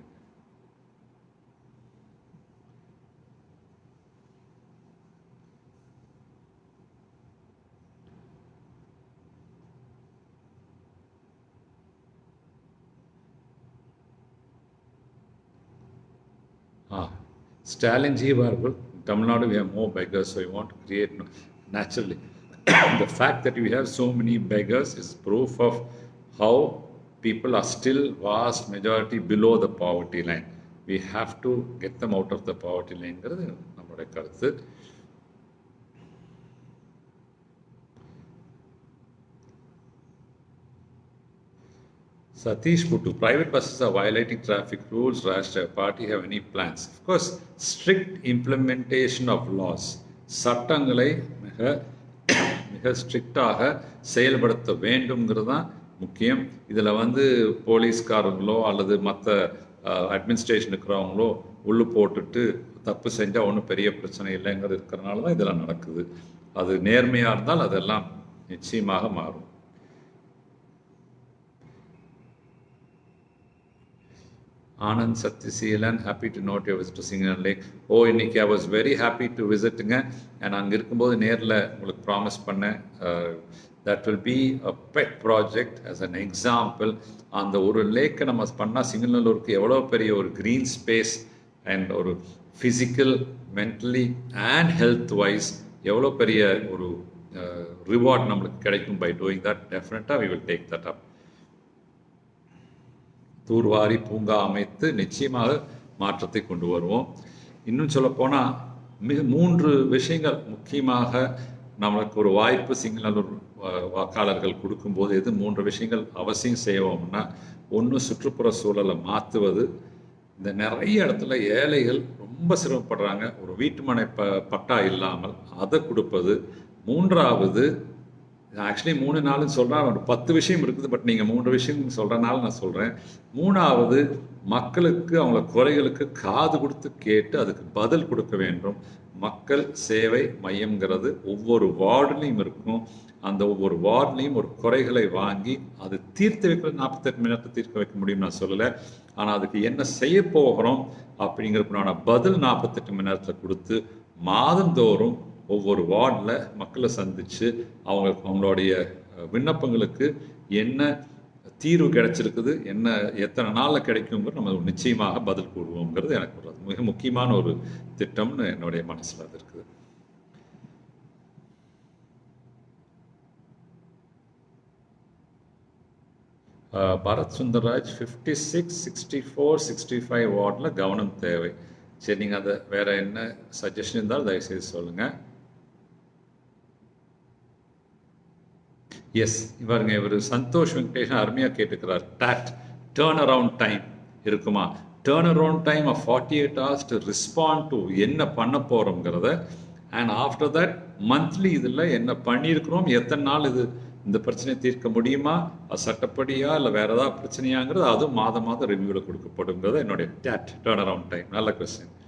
Stalin ji Vargal, Tamil Nadu we have more beggars, so we want to create naturally. The fact that we have so many beggars is proof of how people are still vast majority below the poverty line. We have to get them out of the poverty line. நம்மளுடைய கருத்து. Satish Puttu, private buses are violating traffic rules. Rashtra party have any plans? Of course, strict implementation of laws. சட்டங்களை மிக ஸ்ட்ரிக்டாக செயல்படுத்த வேண்டும்ங்கிறது தான் முக்கியம். இதில் வந்து போலீஸ்காரங்களோ அல்லது மற்ற அட்மினிஸ்ட்ரேஷன் இருக்கிறவங்களோ உள்ளு போட்டுட்டு தப்பு செஞ்சால் ஒன்றும் பெரிய பிரச்சனை இல்லைங்கிறது இருக்கிறனால தான் இதெல்லாம் நடக்குது. அது நேர்மையாக இருந்தால் அதெல்லாம் நிச்சயமாக மாறும். Anand Sathyaseelan, happy to note you visit to சிங்கன் லேக். இன்னைக்கு I was very happy to விசிட்டுங்க. அண்ட் அங்கே இருக்கும்போது நேரில் உங்களுக்கு ப்ராமிஸ் பண்ணேன், that will be a pet project as an example. அந்த ஒரு லேக்கை நம்ம பண்ணால் சிங்கநல்லூருக்கு எவ்வளோ பெரிய ஒரு க்ரீன் ஸ்பேஸ் அண்ட் ஒரு physical, mentally and health wise எவ்வளோ பெரிய ஒரு ரிவார்ட் நம்மளுக்கு கிடைக்கும் பை டூயிங் தட். டெஃபினட்டாக வி வில் டேக் தட் அப். தூர்வாரி பூங்கா அமைத்து நிச்சயமாக மாற்றத்தை கொண்டு வருவோம். இன்னும் சொல்லப்போனால் மிக 3 விஷயங்கள் முக்கியமாக நம்மளுக்கு ஒரு வாய்ப்பு சிங்களூர் வாக்காளர்கள் கொடுக்கும்போது எது 3 விஷயங்கள் அவசியம் செய்வோம்னா, ஒன்று சுற்றுப்புற சூழலை மாற்றுவது. இந்த நிறைய இடத்துல ஏழைகள் ரொம்ப சிரமப்படுறாங்க, ஒரு வீட்டுமனை பட்டா இல்லாமல் அதை கொடுப்பது. 3வது, ஆக்சுவலி 3 நாள்னு சொல்கிறேன், ஒரு 10 விஷயம் இருக்குது, பட் நீங்கள் 3 விஷயம் சொல்கிறனால நான் சொல்கிறேன். 3வது, மக்களுக்கு அவங்கள குறைகளுக்கு காது கொடுத்து கேட்டு அதுக்கு பதில் கொடுக்க வேண்டும். மக்கள் சேவை மையம்ங்கிறது ஒவ்வொரு வார்டுலேயும் இருக்கும். அந்த ஒவ்வொரு வார்டுலேயும் ஒரு குறைகளை வாங்கி அது தீர்த்து வைக்கிற 48 மணி நேரத்தை தீர்க்க வைக்க முடியும்னு நான் சொல்லலை. ஆனால் அதுக்கு என்ன செய்ய போகிறோம் அப்படிங்கிறதுக்குண்டான பதில் 48 மணி நேரத்தில் கொடுத்து மாதந்தோறும் ஒவ்வொரு வார்டில் மக்களை சந்தித்து அவங்களுடைய விண்ணப்பங்களுக்கு என்ன தீர்வு கிடைச்சிருக்குது, என்ன எத்தனை நாளில் கிடைக்குங்கிறது நம்ம நிச்சயமாக பதில் கூறுவோங்கிறது எனக்கு ஒரு மிக முக்கியமான ஒரு திட்டம்னு என்னுடைய மனசில் அது இருக்குது. பரத் சுந்தர்ராஜ் 56, 64, 65 வார்டில் கவனம் தேவை. சரி, நீங்கள் அதை வேறு என்ன சஜஷன் இருந்தாலும் தயவுசெய்து சொல்லுங்கள். எஸ், இவர் சந்தோஷ் வெங்கடேஷன் அருமையாக கேட்டுக்கிறார். டேர்ன் அரவுண்ட் டைம் இருக்குமா? Turn around time of 48 hours to respond to என்ன பண்ண போகிறோங்கிறத. அண்ட் ஆஃப்டர் தட் மந்த்லி இதில் என்ன பண்ணியிருக்கிறோம், எத்தனை நாள் இது இந்த பிரச்சனையை தீர்க்க முடியுமா, அது சட்டப்படியா இல்லை வேறு ஏதாவது பிரச்சனையாங்கிறது அதுவும் மாதம் ரிவ்யூவில் கொடுக்கப்படுங்கிறது என்னுடைய டேர்ன் அரவுண்ட் டைம். நல்ல கொஸ்டின்.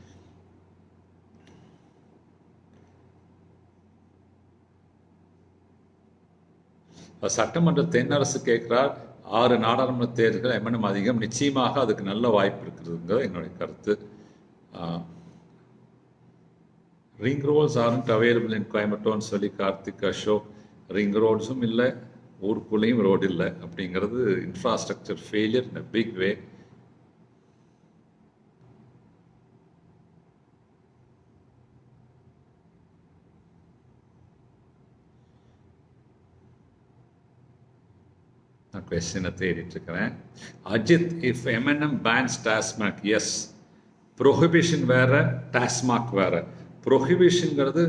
சட்டமன்ற தென்னரசு கேட்கிறார், 6 நாடாளுமன்ற தேர்தல்கள் எம்என்எம் அதிகம், நிச்சயமாக அதுக்கு நல்ல வாய்ப்பு இருக்குதுங்க என்னுடைய கருத்து. Ring roads aren't available in கோயம்புத்தூர்னு சொல்லி கார்த்திக் அசோக். ரிங் ரோட்ஸும் இல்லை, ஊருக்குள்ளேயும் ரோடு இல்லை அப்படிங்கிறது infrastructure failure in a big way. நான் கொஸ்டினை தேடிட்டுருக்கிறேன். Ajith, if MNM bans TASMAC, yes. Prohibition வேறு, டாஸ்மாக் வேறு. ப்ரொஹிபிஷனுங்கிறது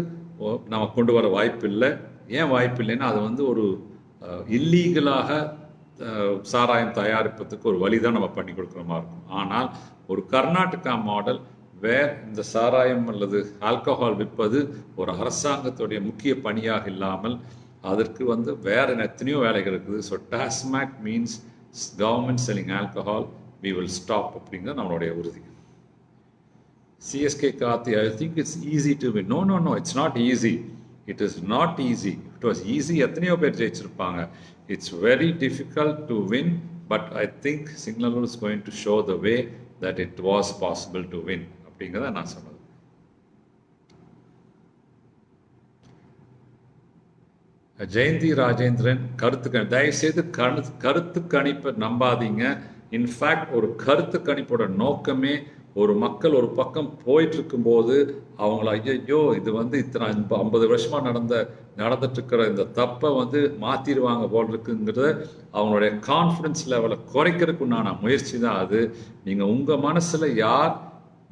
நம்ம கொண்டு வர வாய்ப்பு இல்லை. ஏன் வாய்ப்பு இல்லைன்னா, அது ஒரு இல்லீகலாக சாராயம் தயாரிப்பதுக்கு ஒரு வழி தான் நம்ம பண்ணி கொடுக்குற மாதிரி இருக்கும். ஆனால் ஒரு கர்நாடகா மாடல் வேர் இந்த சாராயம் அல்லது ஆல்கஹால் விற்பது ஒரு அரசாங்கத்துடைய முக்கிய பணியாக இல்லாமல் அதற்கு வேறு எத்தனையோ வேலைகள் இருக்குது. So TASMAC means government selling alcohol, we will stop அப்படிங்கிறது நம்மளுடைய உறுதி. CSK Karthi, I think it's easy to win. No, it's not easy. It is not easy. It was easy, எத்தனையோ பேர் ஜெயிச்சிருப்பாங்க. It's very difficult to win, but I think Singanallur is going to show the way that it was possible to win அப்படிங்கிறத நான் சொன்னது. ஜெயந்தி ராஜேந்திரன், தயவுசெய்து கருத்து கணிப்பை நம்பாதீங்க. இன்ஃபேக்ட் ஒரு கருத்து கணிப்போட நோக்கமே ஒரு மக்கள் ஒரு பக்கம் போயிட்டு இருக்கும்போது அவங்கள ஐயோ இது இத்தனை 50 வருஷமா நடந்துட்டு இருக்கிற இந்த தப்பை மாத்திடுவாங்க போல் இருக்குங்கிறத அவங்களுடைய கான்ஃபிடன்ஸ் லெவலை குறைக்கிறதுக்கு உண்டான முயற்சி தான் அது. நீங்கள் உங்கள் மனசில் யார்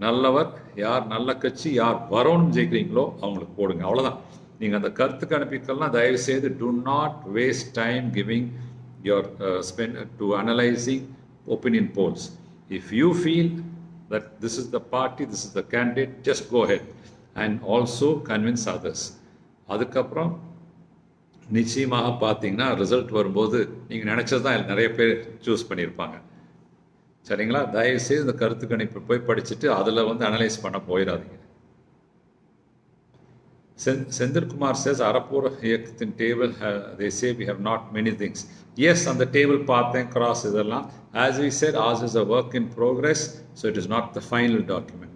நல்லவர், யார் நல்ல கட்சி, யார் வரணும்னு ஜெயிக்கிறீங்களோ அவங்களுக்கு போடுங்க, அவ்வளோதான். நீங்கள் அந்த கருத்து கணிப்புக்கெல்லாம் தயவுசெய்து do not waste time giving your spend to analyzing opinion polls. If you feel that this is the party, this is the candidate, just go ahead and also convince others. அதுக்கப்புறம் நிச்சயமாக பார்த்தீங்கன்னா ரிசல்ட் வரும்போது நீங்கள் நினச்சது தான் நிறைய பேர் choose பண்ணியிருப்பாங்க. சரிங்களா? தயவுசெய்து இந்த கருத்து கணிப்பு போய் படிச்சுட்டு அதில் அனலைஸ் பண்ண போயிடாதீங்க. Senthil Kumar says, Arapur Yekathin table, they say we have not many things. Yes, on the table path and cross is Allah. As we said, ours is a work in progress, so it is not the final document.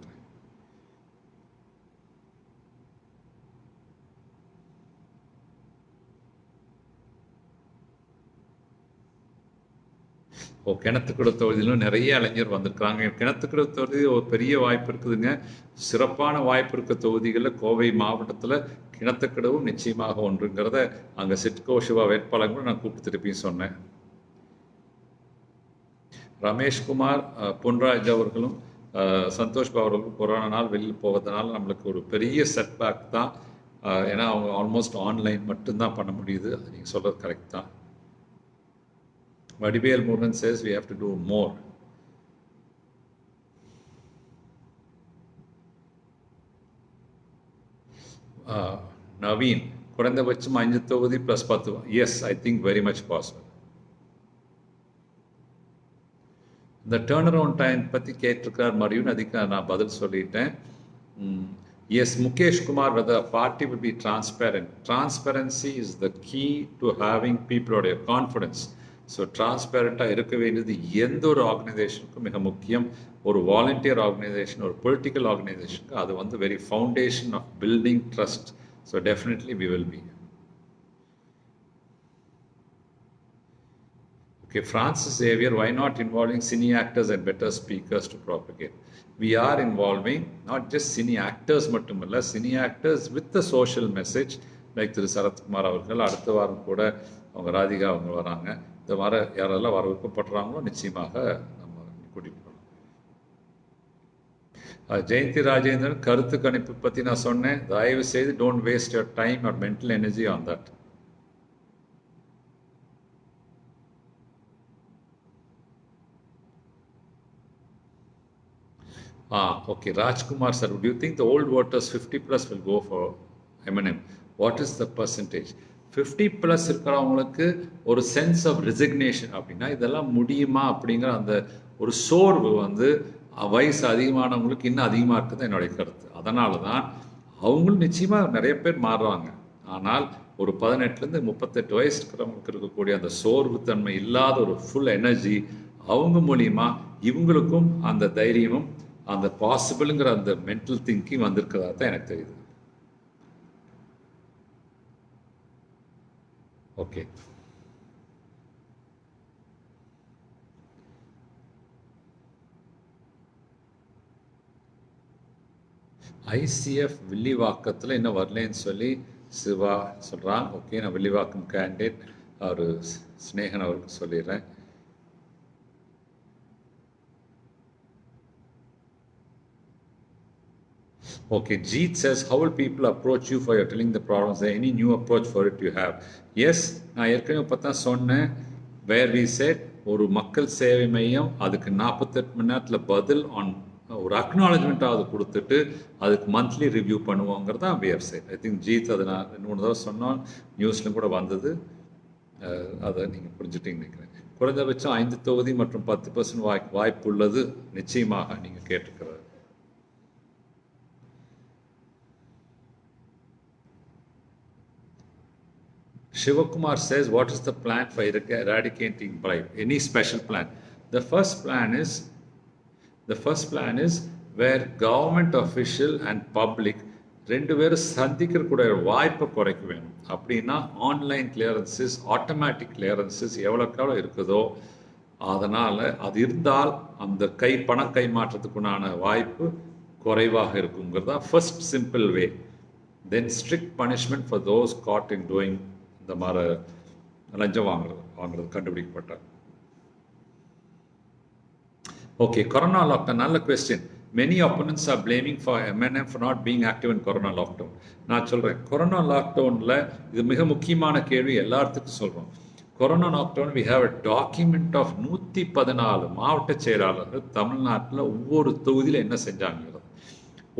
கிணத்துக்குட தொகுதியிலும் நிறைய இளைஞர் வந்திருக்கிறாங்க. கிணத்துக்குட தொகுதி ஒரு பெரிய வாய்ப்பு இருக்குதுங்க. சிறப்பான வாய்ப்பு இருக்க தொகுதிகளில் கோவை மாவட்டத்தில் கிணத்துக்கடவும் நிச்சயமாக ஒன்றுங்கிறத அங்கே சிட்கோ சிவா வேட்பாளர்களும் நான் கூப்பிட்டு திருப்பியும் சொன்னேன். ரமேஷ்குமார், பொன்ராஜ் அவர்களும் சந்தோஷ் பாபு அவர்களும் கொரோனா நாள் வெளியில் போவதனால நம்மளுக்கு ஒரு பெரிய செட்பேக் தான். ஏன்னா அவங்க ஆல்மோஸ்ட் ஆன்லைன் மட்டும்தான் பண்ண முடியுது. அது நீங்கள் சொல்கிறது கரெக்ட் தான். Vadibel Murugan says we have to do more. Naveen, குறைந்தபட்சம் 5 தொகுதி plus 10. Yes, I think very much possible. இந்த டேர்ன் அரவுண்ட் டைம் பற்றி கேட்டிருக்கார் மறுபடியும், அதுக்கு நான் பதில் சொல்லிட்டேன். Yes, Mukesh Kumar, whether a party will be transparent. Transparency is the key to having people of confidence. So டிரான்ஸ்பேரண்ட்டாக இருக்க வேண்டியது எந்த ஒரு ஆர்கனைசேஷனுக்கும் மிக முக்கியம். ஒரு வாலண்டியர் ஆர்கனைசேஷன், ஒரு பொலிட்டிக்கல் ஆர்கனைசேஷனுக்கு அது வந்து very foundation of building trust. So definitely we will be. Okay, Francis Xavier, why not involving cine actors and better speakers to propagate? We are involving not just cine actors மட்டுமல்ல, cine actors with the social message, like திரு சரத்குமார் அவர்கள். அடுத்த வாரம் கூட அவங்க ராதிகா அவங்க வராங்க. இந்த வாரம் யாரெல்லாம் வர விருப்பப்படுறாங்களோ நிச்சயமாக நம்ம கூட்டிகிட்டு போகலாம். ஜெயந்தி ராஜேந்திரன், கருத்து கணிப்பு பற்றி நான் சொன்னேன். தயவு செய்து don't waste your time or mental energy on that. Okay, Rajkumar sir, do you think the old voters 50 plus will go for M&M? What is the percentage? 50 plus இருக்கிறவங்களுக்கு ஒரு சென்ஸ் ஆஃப் ரெசிக்னேஷன் அப்படின்னா இதெல்லாம் முடியுமா அப்படிங்கிற அந்த ஒரு சோர்வு வந்து வயசு அதிகமானவங்களுக்கு இன்னும் அதிகமாக இருக்குது என்னுடைய கருத்து. அதனால தான் அவங்களும் நிச்சயமாக நிறைய பேர் மாறுவாங்க. ஆனால் ஒரு 18லேருந்து 38 வயசு இருக்கிறவங்களுக்கு இருக்கக்கூடிய அந்த சோர்வு தன்மை இல்லாத ஒரு ஃபுல் எனர்ஜி அவங்க மூலியமா இவங்களுக்கும் அந்த தைரியமும் அந்த பாசிபிளுங்கிற அந்த மென்டல் திங்கிங் வந்திருக்கிறதா தான் எனக்கு தெரியுது. ஓகே, ஐசிஎஃப் வில்லிவாக்கத்தில் இன்னும் வரலன்னு சொல்லி சிவா சொல்கிறான். ஓகே, நான் வில்லிவாக்கம் கேண்டிடேட் அவர் ஸ்னேகன் அவருக்கு சொல்லிடுறேன். Okay, Jeet says, how will people approach you for your telling the problems? Is there any new approach for it you have? Yes, நான் ஏற்கனவே பார்த்தா சொன்னேன். வேர் வி செட் ஒரு மக்கள் சேவை மையம், அதுக்கு 48 மணி நேரத்தில் பதில் ஆன் ஒரு அக்னாலஜ்மெண்ட்டாக அது கொடுத்துட்டு அதுக்கு மந்த்லி ரிவ்யூ பண்ணுவோங்கிறது தான் we have set. I think Jeet அதை நான் 2 தடவை சொன்னோம், நியூஸ்லையும் கூட வந்தது. அதை நீங்கள் புரிஞ்சுட்டீங்கன்னு நினைக்கிறேன். குறைந்தபட்சம் 5 தொகுதி மற்றும் 10% வாய்ப்பு உள்ளது நிச்சயமாக நீங்கள் கேட்டுக்கிறது. Shivakumar says, what is the plan for eradicating bribe? Any special plan? The first plan is where government official and public ரெண்டு பேரும் சந்திக்கக்கூடிய வாய்ப்பை குறைக்க வேணும். அப்படின்னா ஆன்லைன் கிளியரன்சஸ், ஆட்டோமேட்டிக் கிளியரன்சஸ் எவ்வளோக்கெவ்வளோ இருக்குதோ அதனால் அது இருந்தால் அந்த பணம் கை மாற்றத்துக்குண்டான வாய்ப்பு குறைவாக இருக்குங்கிறது தான் first simple way. Then strict punishment for those caught in doing இந்த மாதிரி லஞ்சம் வாங்குறது கண்டுபிடிக்கப்பட்டார். ஓகே, கொரோனா லாக்டவுன் நல்ல question. Many opponents are blaming for M&M for not being active in corona lockdown. நான் சொல்கிறேன், கொரோனா லாக்டவுனில் இது மிக முக்கியமான கேள்வி எல்லாத்துக்கும் சொல்கிறோம். Corona lockdown we have a document of 114 மாவட்ட செயலாளர்கள் தமிழ்நாட்டில் ஒவ்வொரு தொகுதியில் என்ன செஞ்சாங்கிறது.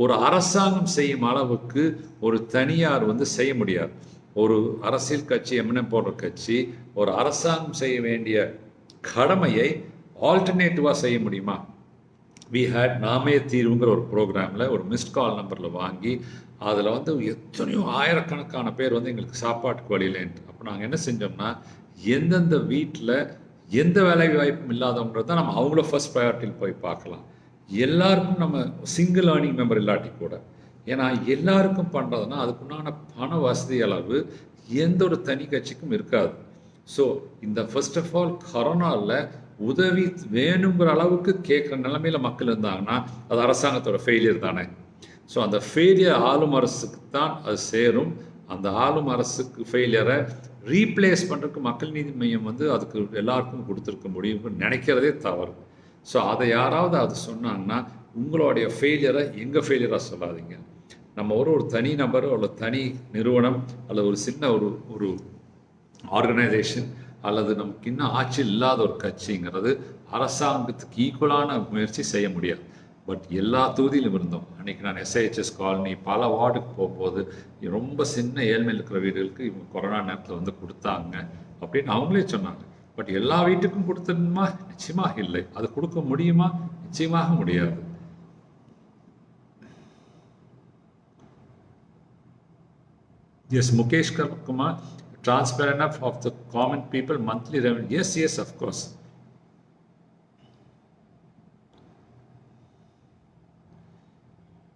ஒரு அரசாங்கம் செய்யும் அளவுக்கு ஒரு தனியார் செய்ய முடியாது. ஒரு அரசியல் கட்சி, M&M போன்ற கட்சி ஒரு அரசாங்கம் செய்ய வேண்டிய கடமையை ஆல்டர்னேட்டிவாக செய்ய முடியுமா? வி ஹேட் நாமே தீர்வுங்கிற ஒரு ப்ரோக்ராமில் ஒரு மிஸ்ட் கால் நம்பரில் வாங்கி அதில் வந்து எத்தனையோ ஆயிரக்கணக்கான பேர் வந்து எங்களுக்கு சாப்பாட்டுக்கு வழியிலேன்ட்டு. அப்போ நாங்கள் என்ன செஞ்சோம்னா, எந்தெந்த வீட்டில் எந்த வேலை வாய்ப்பும் இல்லாதவங்கிறது தான் நம்ம அவங்கள ஃபர்ஸ்ட் ப்ரையாரிட்டியில் போய் பார்க்கலாம். எல்லாருக்கும் நம்ம சிங்கிள் ஏர்னிங் மெம்பர் இல்லாட்டி கூட, ஏன்னா எல்லாருக்கும் பண்ணுறதுனா அதுக்குண்டான பண வசதி அளவு எந்த ஒரு தனி கட்சிக்கும் இருக்காது. ஸோ இந்த ஃபர்ஸ்ட் ஆஃப் ஆல் கொரோனாவில் உதவி வேணுங்கிற அளவுக்கு கேட்குற நிலைமையில் மக்கள் இருந்தாங்கன்னா அது அரசாங்கத்தோட ஃபெயிலியர் தானே. ஸோ அந்த ஃபெயிலியர் ஆளும் அரசுக்கு தான் அது சேரும். அந்த ஆளும் அரசுக்கு ஃபெயிலியரை ரீப்ளேஸ் பண்ணுறதுக்கு மக்கள் நீதி மையம் வந்து அதுக்கு எல்லாருக்கும் கொடுத்துருக்க முடியும்னு நினைக்கிறதே தவறு. ஸோ அதை யாராவது அது சொன்னாங்கன்னா உங்களுடைய ஃபெயிலியரை எங்கள் ஃபெயிலியராக சொல்லாதீங்க. நம்ம ஒரு தனி நபர் அல்லது தனி நிறுவனம் அல்லது ஒரு சின்ன ஒரு ஆர்கனைசேஷன் அல்லது நமக்கு இன்னும் ஆட்சி இல்லாத ஒரு கட்சிங்கிறது அரசாங்கத்துக்கு ஈக்குவலான முயற்சி செய்ய முடியாது. பட் எல்லா தொகுதியிலும் இருந்தோம். அன்றைக்கி நான் SIHS காலனி பல வார்டுக்கு போகும்போது ரொம்ப சின்ன ஏழ்மையில் இருக்கிற வீடுகளுக்கு இவங்க கொரோனா நேரத்தில் வந்து கொடுத்தாங்க அப்படின்னு அவங்களே சொன்னாங்க. பட் எல்லா வீட்டுக்கும் கொடுத்துருமா? நிச்சயமாக இல்லை. அது கொடுக்க முடியுமா? நிச்சயமாக முடியாது. Yes, Mukesh Kumar, transparent enough of the common people monthly revenue. Yes, of course.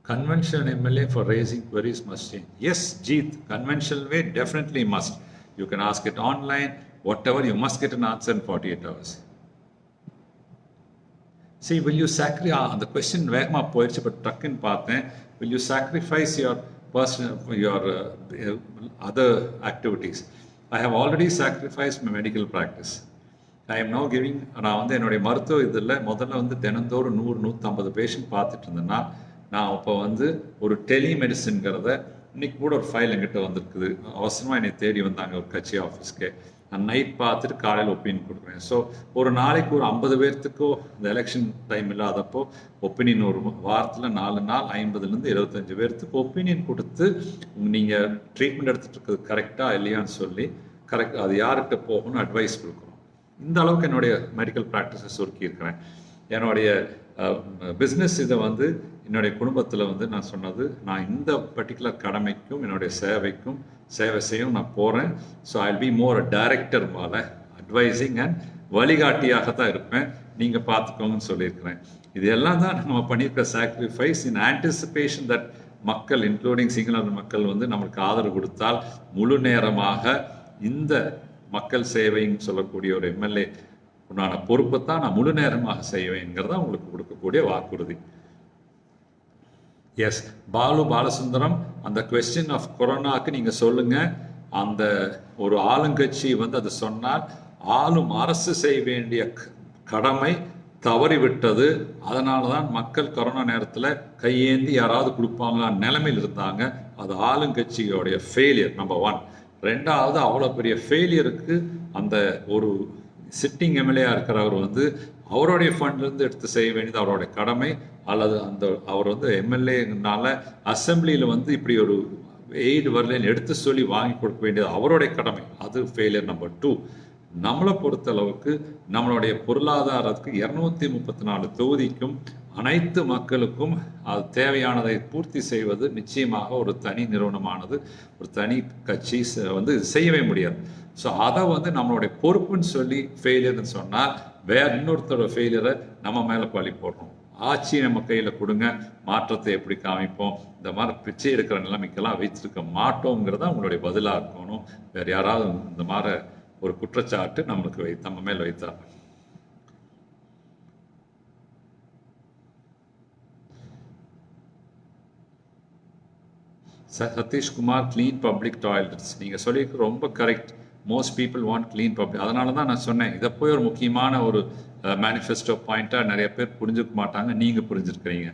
Conventional MLA for raising queries must change. Yes, Jeet, conventional way definitely must. You can ask it online, whatever, you must get an answer in 48 hours. See, will you sacrifice, the question வேகமா போயிடுச்சு, but டக்குன்னு பார்த்தேன். Will you sacrifice your other activities? I have already sacrificed my medical practice. I am now giving, நான் வந்து என்னுடைய மருத்துவ இதில் முதல்ல வந்து தினந்தோறும் 100-150 பேஷண்ட் பார்த்துட்டு இருந்தேன்னா, நான் இப்போ வந்து ஒரு டெலிமெடிசின்ங்கிறத, இன்னைக்கு கூட ஒரு ஃபைல் என்கிட்ட வந்திருக்குது. அவசரமாக என்னை தேடி வந்தாங்க ஒரு கட்சி ஆஃபீஸ்க்கு. நான் நைட் பார்த்துட்டு காலையில் ஒப்பீனியன் கொடுக்குறேன். ஸோ ஒரு நாளைக்கு ஒரு 50 பேர்த்துக்கோ இந்த எலெக்ஷன் டைம் இல்லாதப்போ ஒப்பீனியன், ஒரு வாரத்தில் 4 நாள் 50லேருந்து 75 பேர்த்துக்கு ஒப்பீனியன் கொடுத்து நீங்கள் ட்ரீட்மெண்ட் எடுத்துகிட்டு இருக்கிறது கரெக்டாக இல்லையான்னு சொல்லி அது யார்கிட்ட போகணும்னு அட்வைஸ் கொடுக்குறோம். இந்த அளவுக்கு என்னுடைய மெடிக்கல் ப்ராக்டிஸை சுருக்கியிருக்கிறேன். என்னுடைய பிஸ்னஸ் இதை வந்து என்னுடைய குடும்பத்தில் வந்து நான் சொன்னது, நான் இந்த பர்டிகுலர் கடமைக்கும் என்னுடைய சேவை செய்யும் நான் போகிறேன். So I be more director மேலே அட்வைசிங் அண்ட் வழிகாட்டியாக தான் இருப்பேன், நீங்கள் பார்த்துக்கோங்கன்னு சொல்லியிருக்கிறேன். இது எல்லாம் தான் நம்ம பண்ணியிருக்க சாக்ரிஃபைஸ் இன் ஆன்டிசிபேஷன் தட் மக்கள் இன்க்ளூடிங் சிங்கள மக்கள் வந்து நம்மளுக்கு ஆதரவு கொடுத்தால் முழு நேரமாக இந்த மக்கள் சேவைன்னு சொல்லக்கூடிய ஒரு MLA உண்டான பொறுப்பை தான் நான் முழு நேரமாக செய்வேங்கிறத உங்களுக்கு கொடுக்கக்கூடிய வாக்குறுதி. எஸ், பாலசுந்தரம், அந்த கொஸ்டின் ஆஃப் கொரோனாக்கு நீங்கள் சொல்லுங்கள். அந்த ஒரு ஆளுங்கட்சி வந்து அது சொன்னால் ஆளும் அரசு செய்ய வேண்டிய கடமை தவறிவிட்டது. அதனால தான் மக்கள் கொரோனா நேரத்தில் கையேந்தி யாராவது கொடுப்பாங்களா நிலைமையில் இருந்தாங்க. அது ஆளுங்கட்சியோடைய ஃபெயிலியர் நம்பர் 1. 2வது, அவ்வளோ பெரிய ஃபெயிலியருக்கு அந்த ஒரு சிட்டிங் MLA இருக்கிறவர் வந்து அவருடைய ஃபண்ட்லேருந்து எடுத்து செய்ய வேண்டியது அவருடைய கடமை. அல்லது அவர் வந்து MLAனால அசம்பிளியில் வந்து இப்படி ஒரு எய்டு வரலன்னு எடுத்து சொல்லி வாங்கி கொடுக்க வேண்டியது அவருடைய கடமை. அது ஃபெயிலியர் நம்பர் 2. நம்மளை பொறுத்தளவுக்கு நம்மளுடைய பொருளாதாரத்துக்கு 234 தொகுதிக்கும் அனைத்து மக்களுக்கும் அது தேவையானதை பூர்த்தி செய்வது நிச்சயமாக ஒரு தனி நிறுவனமானது, ஒரு தனி கட்சி வந்து செய்யவே முடியாது. ஸோ அதை வந்து நம்மளுடைய பொறுப்புன்னு சொல்லி ஃபெயிலியர்னு சொன்னால் வேற இன்னொருத்தரோட ஃபெயிலியரை நம்ம மேலே பழி போடுறோம். ஆட்சி நம்ம கையில் கொடுங்க, மாற்றத்தை எப்படி காமிப்போம், இந்த மாதிரி பிச்சை எடுக்கிற நிலைமைக்கெல்லாம் வைத்திருக்க மாட்டோங்கிறத உங்களுடைய பதிலாக இருக்கணும். வேறு யாராவது இந்த மாதிரி ஒரு குற்றச்சாட்டு நம்மளுக்கு நம்ம மேல் வைத்தார். சதீஷ்குமார், க்ளீன் பப்ளிக் டாய்லெட்ஸ், நீங்கள் சொல்லியிருக்க ரொம்ப correct. Most people want clean public. அதனால தான் நான் சொன்னேன், இதை போய் ஒரு முக்கியமான ஒரு மேனிஃபெஸ்டோ பாயிண்ட்டாக நிறைய பேர் புரிஞ்சுக்க மாட்டாங்க. நீங்கள் புரிஞ்சுருக்கிறீங்க.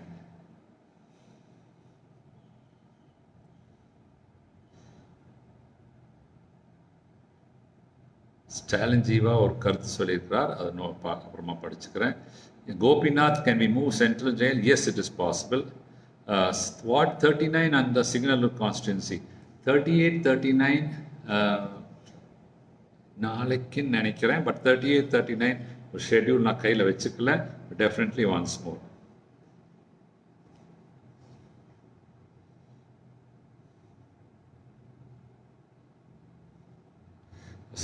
ஸ்டாலின் ஜீவா ஒரு கருத்து சொல்லியிருக்கிறார், அதை அப்புறமா படிச்சுக்கிறேன். Gopinath, can we move central jail? Yes, it is possible. Ward 39 அந்த சிக்னலூர் கான்ஸ்டிடுவன்சி 38, 39 நாளைக்குன்னு நினைக்கிறேன். பட் 38, 39 ஒரு ஷெட்யூல் நான் கையில் வச்சுக்கல. Definitely once more.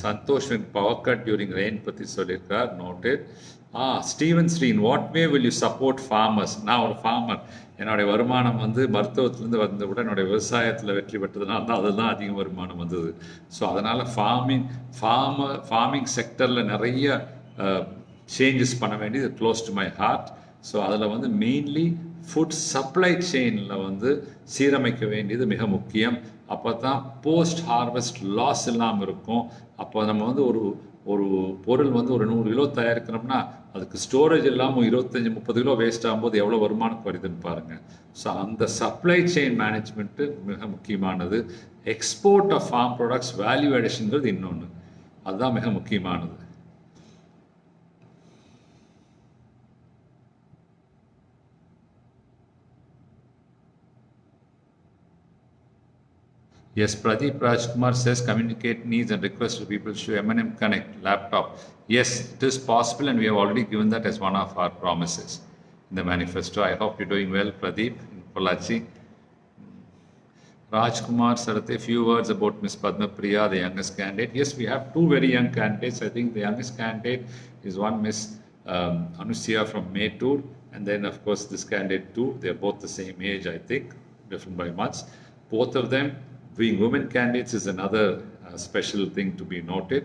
Santhosh power cut during rain பற்றி சொல்லியிருக்கார், நோட்டட். ஸ்டீவன் ஸ்ரீன், what way will you support farmers? நான் ஒரு ஃபார்மர், என்னுடைய வருமானம் வந்து மருத்துவத்திலேருந்து வந்த விட என்னுடைய விவசாயத்தில் வெற்றி பெற்றதுனால தான் அதுதான் அதிக வருமானம் வந்தது. ஸோ அதனால் ஃபார்மிங் செக்டரில் நிறைய சேஞ்சஸ் பண்ண வேண்டியது close to my heart. So அதில் வந்து மெயின்லி ஃபுட் சப்ளை செயினில் வந்து சீரமைக்க வேண்டியது மிக முக்கியம். அப்போ தான் போஸ்ட் ஹார்வெஸ்ட் லாஸ் இல்லாமல் இருக்கும். அப்போ நம்ம வந்து ஒரு பொருள் வந்து ஒரு 100 கிலோ தயாரிக்கிறோம்னா அதுக்கு ஸ்டோரேஜ் இல்லாமல் 25-30 கிலோ வேஸ்ட் ஆகும்போது எவ்வளோ வருமானம் வருதுன்னு பாருங்கள். ஸோ அந்த சப்ளை செயின் மேனேஜ்மெண்ட்டு மிக முக்கியமானது. Export of farm products value அடிஷன்கிறது இன்னொன்று, அதுதான் மிக முக்கியமானது. Yes, Pradeep Rajkumar says communicate needs and requests to people to M&M Connect laptop. Yes, it is possible, and we have already given that as one of our promises in the manifesto. I hope you're doing well, Pradeep, in Pollachi. Rajkumar Sarate, few words about Ms. Padma Priya, the youngest candidate. Yes, we have two very young candidates. I think the youngest candidate is one Ms. Anusia from Maytur, and then of course this candidate too. They are both the same age, I think, different by months. Both of them being women candidates is another special thing to be noted.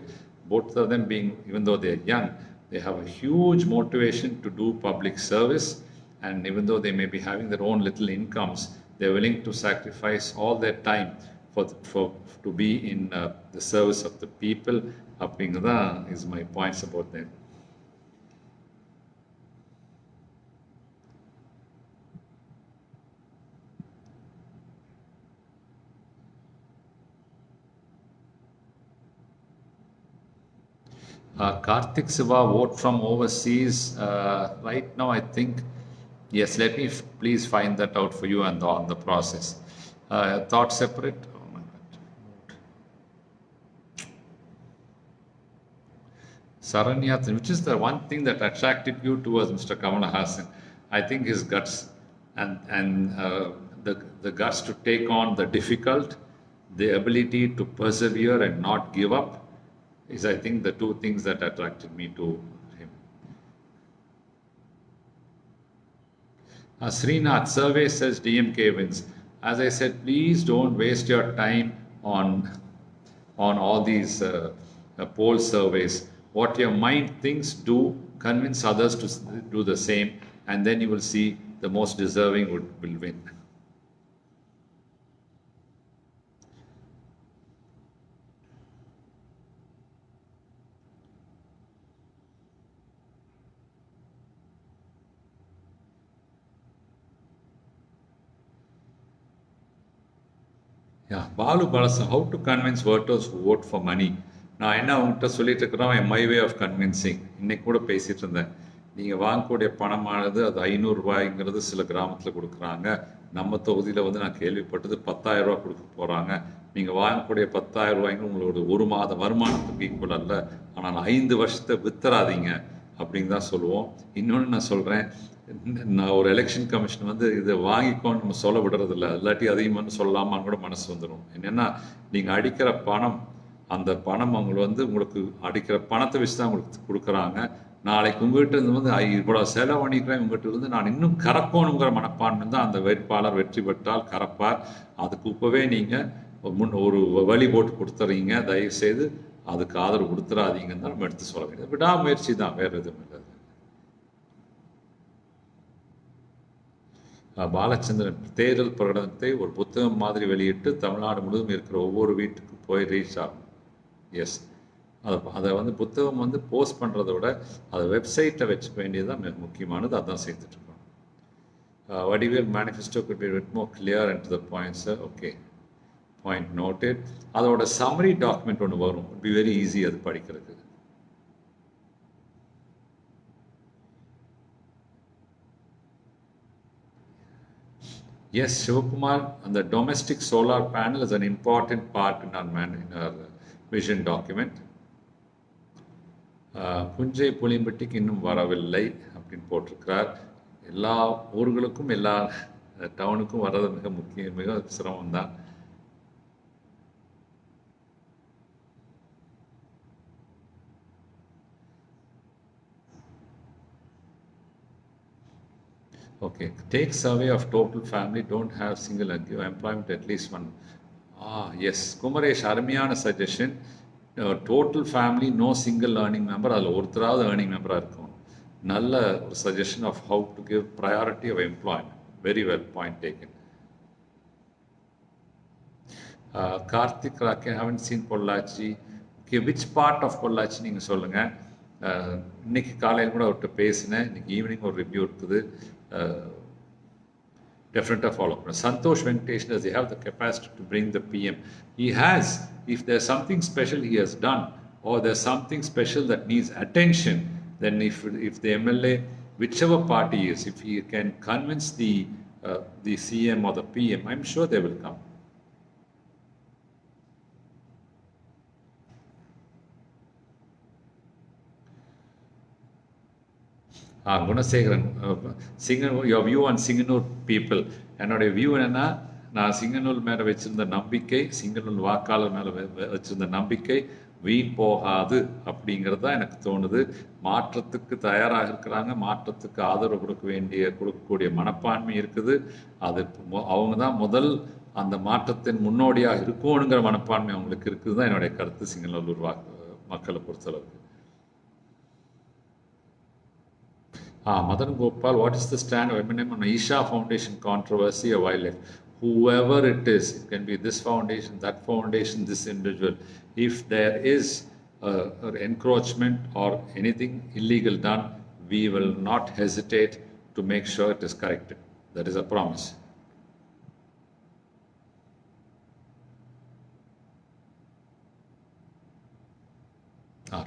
Both of them being, even though they are young, they have a huge motivation to do public service, and even though they may be having their own little incomes, they're willing to sacrifice all their time to be in the service of the people. Appingadha is my points about them. Karthik Siva, vote from overseas. Right now, I think, yes, let me please find that out for you and on the process. Thought separate. Oh my God. Saranyathan, which is the one thing that attracted you towards Mr. Kamala Hassan? I think his guts and the guts to take on the difficult, the ability to persevere and not give up, is I think the two things that attracted me to him. Srinath, survey says DMK wins. As I said, please don't waste your time on all these poll surveys. What your mind thinks, do, convince others to do the same, and then you will see the most deserving will win. Yeah, Balu Balasan, how to convince voters who vote for money? நான் என்ன அவங்ககிட்ட சொல்லிட்டு இருக்கிறோம், my way of convincing. இன்னைக்கு கூட பேசிட்டு இருந்தேன். நீங்கள் வாங்கக்கூடிய பணமானது அது 500 ரூபாய்ங்கிறது சில கிராமத்தில் கொடுக்குறாங்க. நம்ம தொகுதியில் வந்து நான் கேள்விப்பட்டது 10,000 ரூபா கொடுக்க போகிறாங்க. நீங்கள் வாங்கக்கூடிய 10,000 ரூபாய்ங்க உங்களோட ஒரு மாத வருமானத்துக்கு ஈக்குவல் அல்ல. ஆனால் 5 வருஷத்தை வித்துறாதீங்க அப்படின்னு தான் சொல்லுவோம். இன்னொன்று நான் சொல்கிறேன், நான் ஒரு எலெக்ஷன் கமிஷன் வந்து இதை வாங்கிக்கோன்னு நம்ம சொல்ல விடுறதில்ல. இல்லாட்டி அதையும் வந்து சொல்லாமான்னு கூட மனசு வந்துடும். என்னென்னா, நீங்கள் அடிக்கிற பணம், அந்த பணம் அவங்களுக்கு வந்து உங்களுக்கு அடிக்கிற பணத்தை வச்சு தான் உங்களுக்கு கொடுக்குறாங்க. நாளைக்கு உங்கள்கிட்ட இருந்து வந்து இவ்வளோ செலவு பண்ணிக்கிறேன், உங்கள்கிட்ட இருந்து நான் இன்னும் கறக்கணுங்கிற மனப்பான்மை தான் அந்த வேட்பாளர் வெற்றி பெற்றால் கறப்பார். அதுக்கு இப்போவே நீங்கள் ஒரு வழி போட்டு கொடுத்துறீங்க. தயவுசெய்து அதுக்கு ஆதரவு கொடுத்துடாதீங்கன்னு தான் நம்ம எடுத்து சொல்ல வேண்டியது. விடாமுயற்சி தான், வேறு எதுவும் இல்லை. பாலச்சந்திரன், தேர்தல் பிரகடனத்தை ஒரு புத்தகம் மாதிரி வெளியிட்டு தமிழ்நாடு முழுவதும் இருக்கிற ஒவ்வொரு வீட்டுக்கு போய் ரீச் ஆகும். எஸ், அதை வந்து புத்தகம் வந்து போஸ்ட் பண்ணுறதை விட அதை வெப்சைட்டில் வச்சுக்க வேண்டியது தான் மிக முக்கியமானது. அதுதான் செய்துட்ருக்கோம். Vadivel manifesto could be a bit more clear and to the point, sir. Okay, point noted. அதோட சம்மரி டாக்குமெண்ட் ஒன்று வரும், இட் பி வெரி ஈஸி அது படிக்கிறதுக்கு. Yes, Shivakumar, and the domestic solar panel is an important part in our vision document. புஞ்சை புளிம்பட்டிக்கு இன்னும் வரவில்லை அப்படின்னு போட்டிருக்கிறார். எல்லா ஊர்களுக்கும் எல்லா டவுனுக்கும் வர்றது மிக சிரமம் தான். Okay, take survey of total family, don't have single and give employment at least one. Yes, Kumaresh, அருமையான suggestion. Total family no single earning member, அதில் ஒருத்தராவது ஏர்னிங் மெம்பராக இருக்கும். நல்ல ஒரு suggestion of how to give priority of employment. Very well point taken. Karthik ராக்கே, haven't seen Pollachi. Okay, which part of Pollachi நீங்கள் சொல்லுங்கள். இன்னைக்கு காலையில் கூட அவர்கிட்ட பேசினேன். இன்னைக்கு ஈவினிங் ஒரு ரிவ்யூ இருக்குது. Definitely follow up. Santosh Venkatesh, does he have the capacity to bring the PM? He has. If there's something special he has done, or there's something special that needs attention, then if the MLA, whichever party is, if he can convince the CM or the PM, I'm sure they will come. Gunasekaran, your view on Singanur people. என்னுடைய view என்னென்னா, நான் சிங்கனூர் மேலே வச்சுருந்த நம்பிக்கை, சிங்கனூர் வாக்காளர் மேலே வச்சுருந்த நம்பிக்கை வீண் போகாது அப்படிங்கிறது தான் எனக்கு தோணுது. மாற்றத்துக்கு தயாராக இருக்கிறாங்க, மாற்றத்துக்கு ஆதரவு கொடுக்கக்கூடிய மனப்பான்மை இருக்குது. அது அவங்க தான் முதல் அந்த மாற்றத்தின் முன்னோடியாக இருக்கணுங்கிற மனப்பான்மை அவங்களுக்கு இருக்குது தான் என்னுடைய கருத்து சிங்கநல்லூர் மக்களை பொறுத்தளவுக்கு. Madan Gopal, what is the stand of M&M on Isha Foundation controversy of wildlife? Whoever it is, it can be this foundation, that foundation, this individual. If there is an encroachment or anything illegal done, we will not hesitate to make sure it is corrected. That is a promise.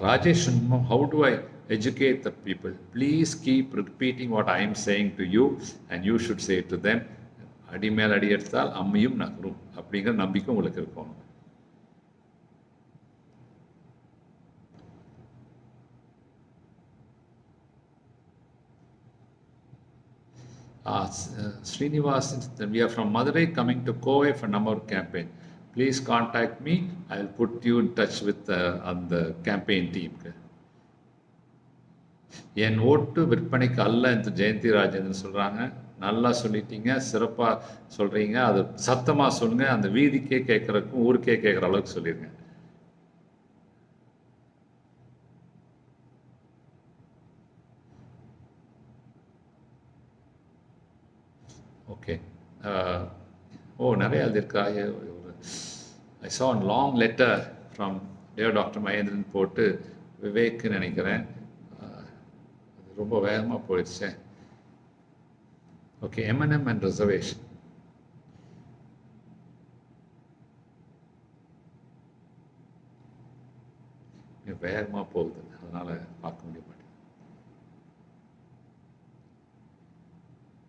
Rajesh, how do I educate the people? Please keep repeating what I am saying to you, and you should say to them, அடி மேல் அடி எடுத்தால் அம்மையும் நகரும் அப்படிங்கிற நம்பிக்கை உங்களுக்கு இருக்கும். Srinivasan, we are from Madurai coming to Kovai for number campaign. Please contact me. I will put you in touch with the campaign team. என் ஓட்டு விற்பனைக்கு அல்ல என்று ஜெயந்தி ராஜேந்திரன் சொல்கிறாங்க. நல்லா சொல்லிட்டீங்க, சிறப்பாக சொல்கிறீங்க. அது சத்தமாக சொல்லுங்கள், அந்த வீதிக்கே கேட்குறக்கும் ஊருக்கே கேட்குற அளவுக்கு சொல்லிடுங்க. ஓகே, நிறைய எழுதியிருக்கா. ஐ saw a long letter from dear Dr. Mahendran போட்டு விவேக்னு நினைக்கிறேன். ரொம்ப வேகமாக போயிடுச்சு. Okay, M&M and reservation. வேகமாக போகுது, அதனால் பார்க்க முடிய மாட்டேங்குது.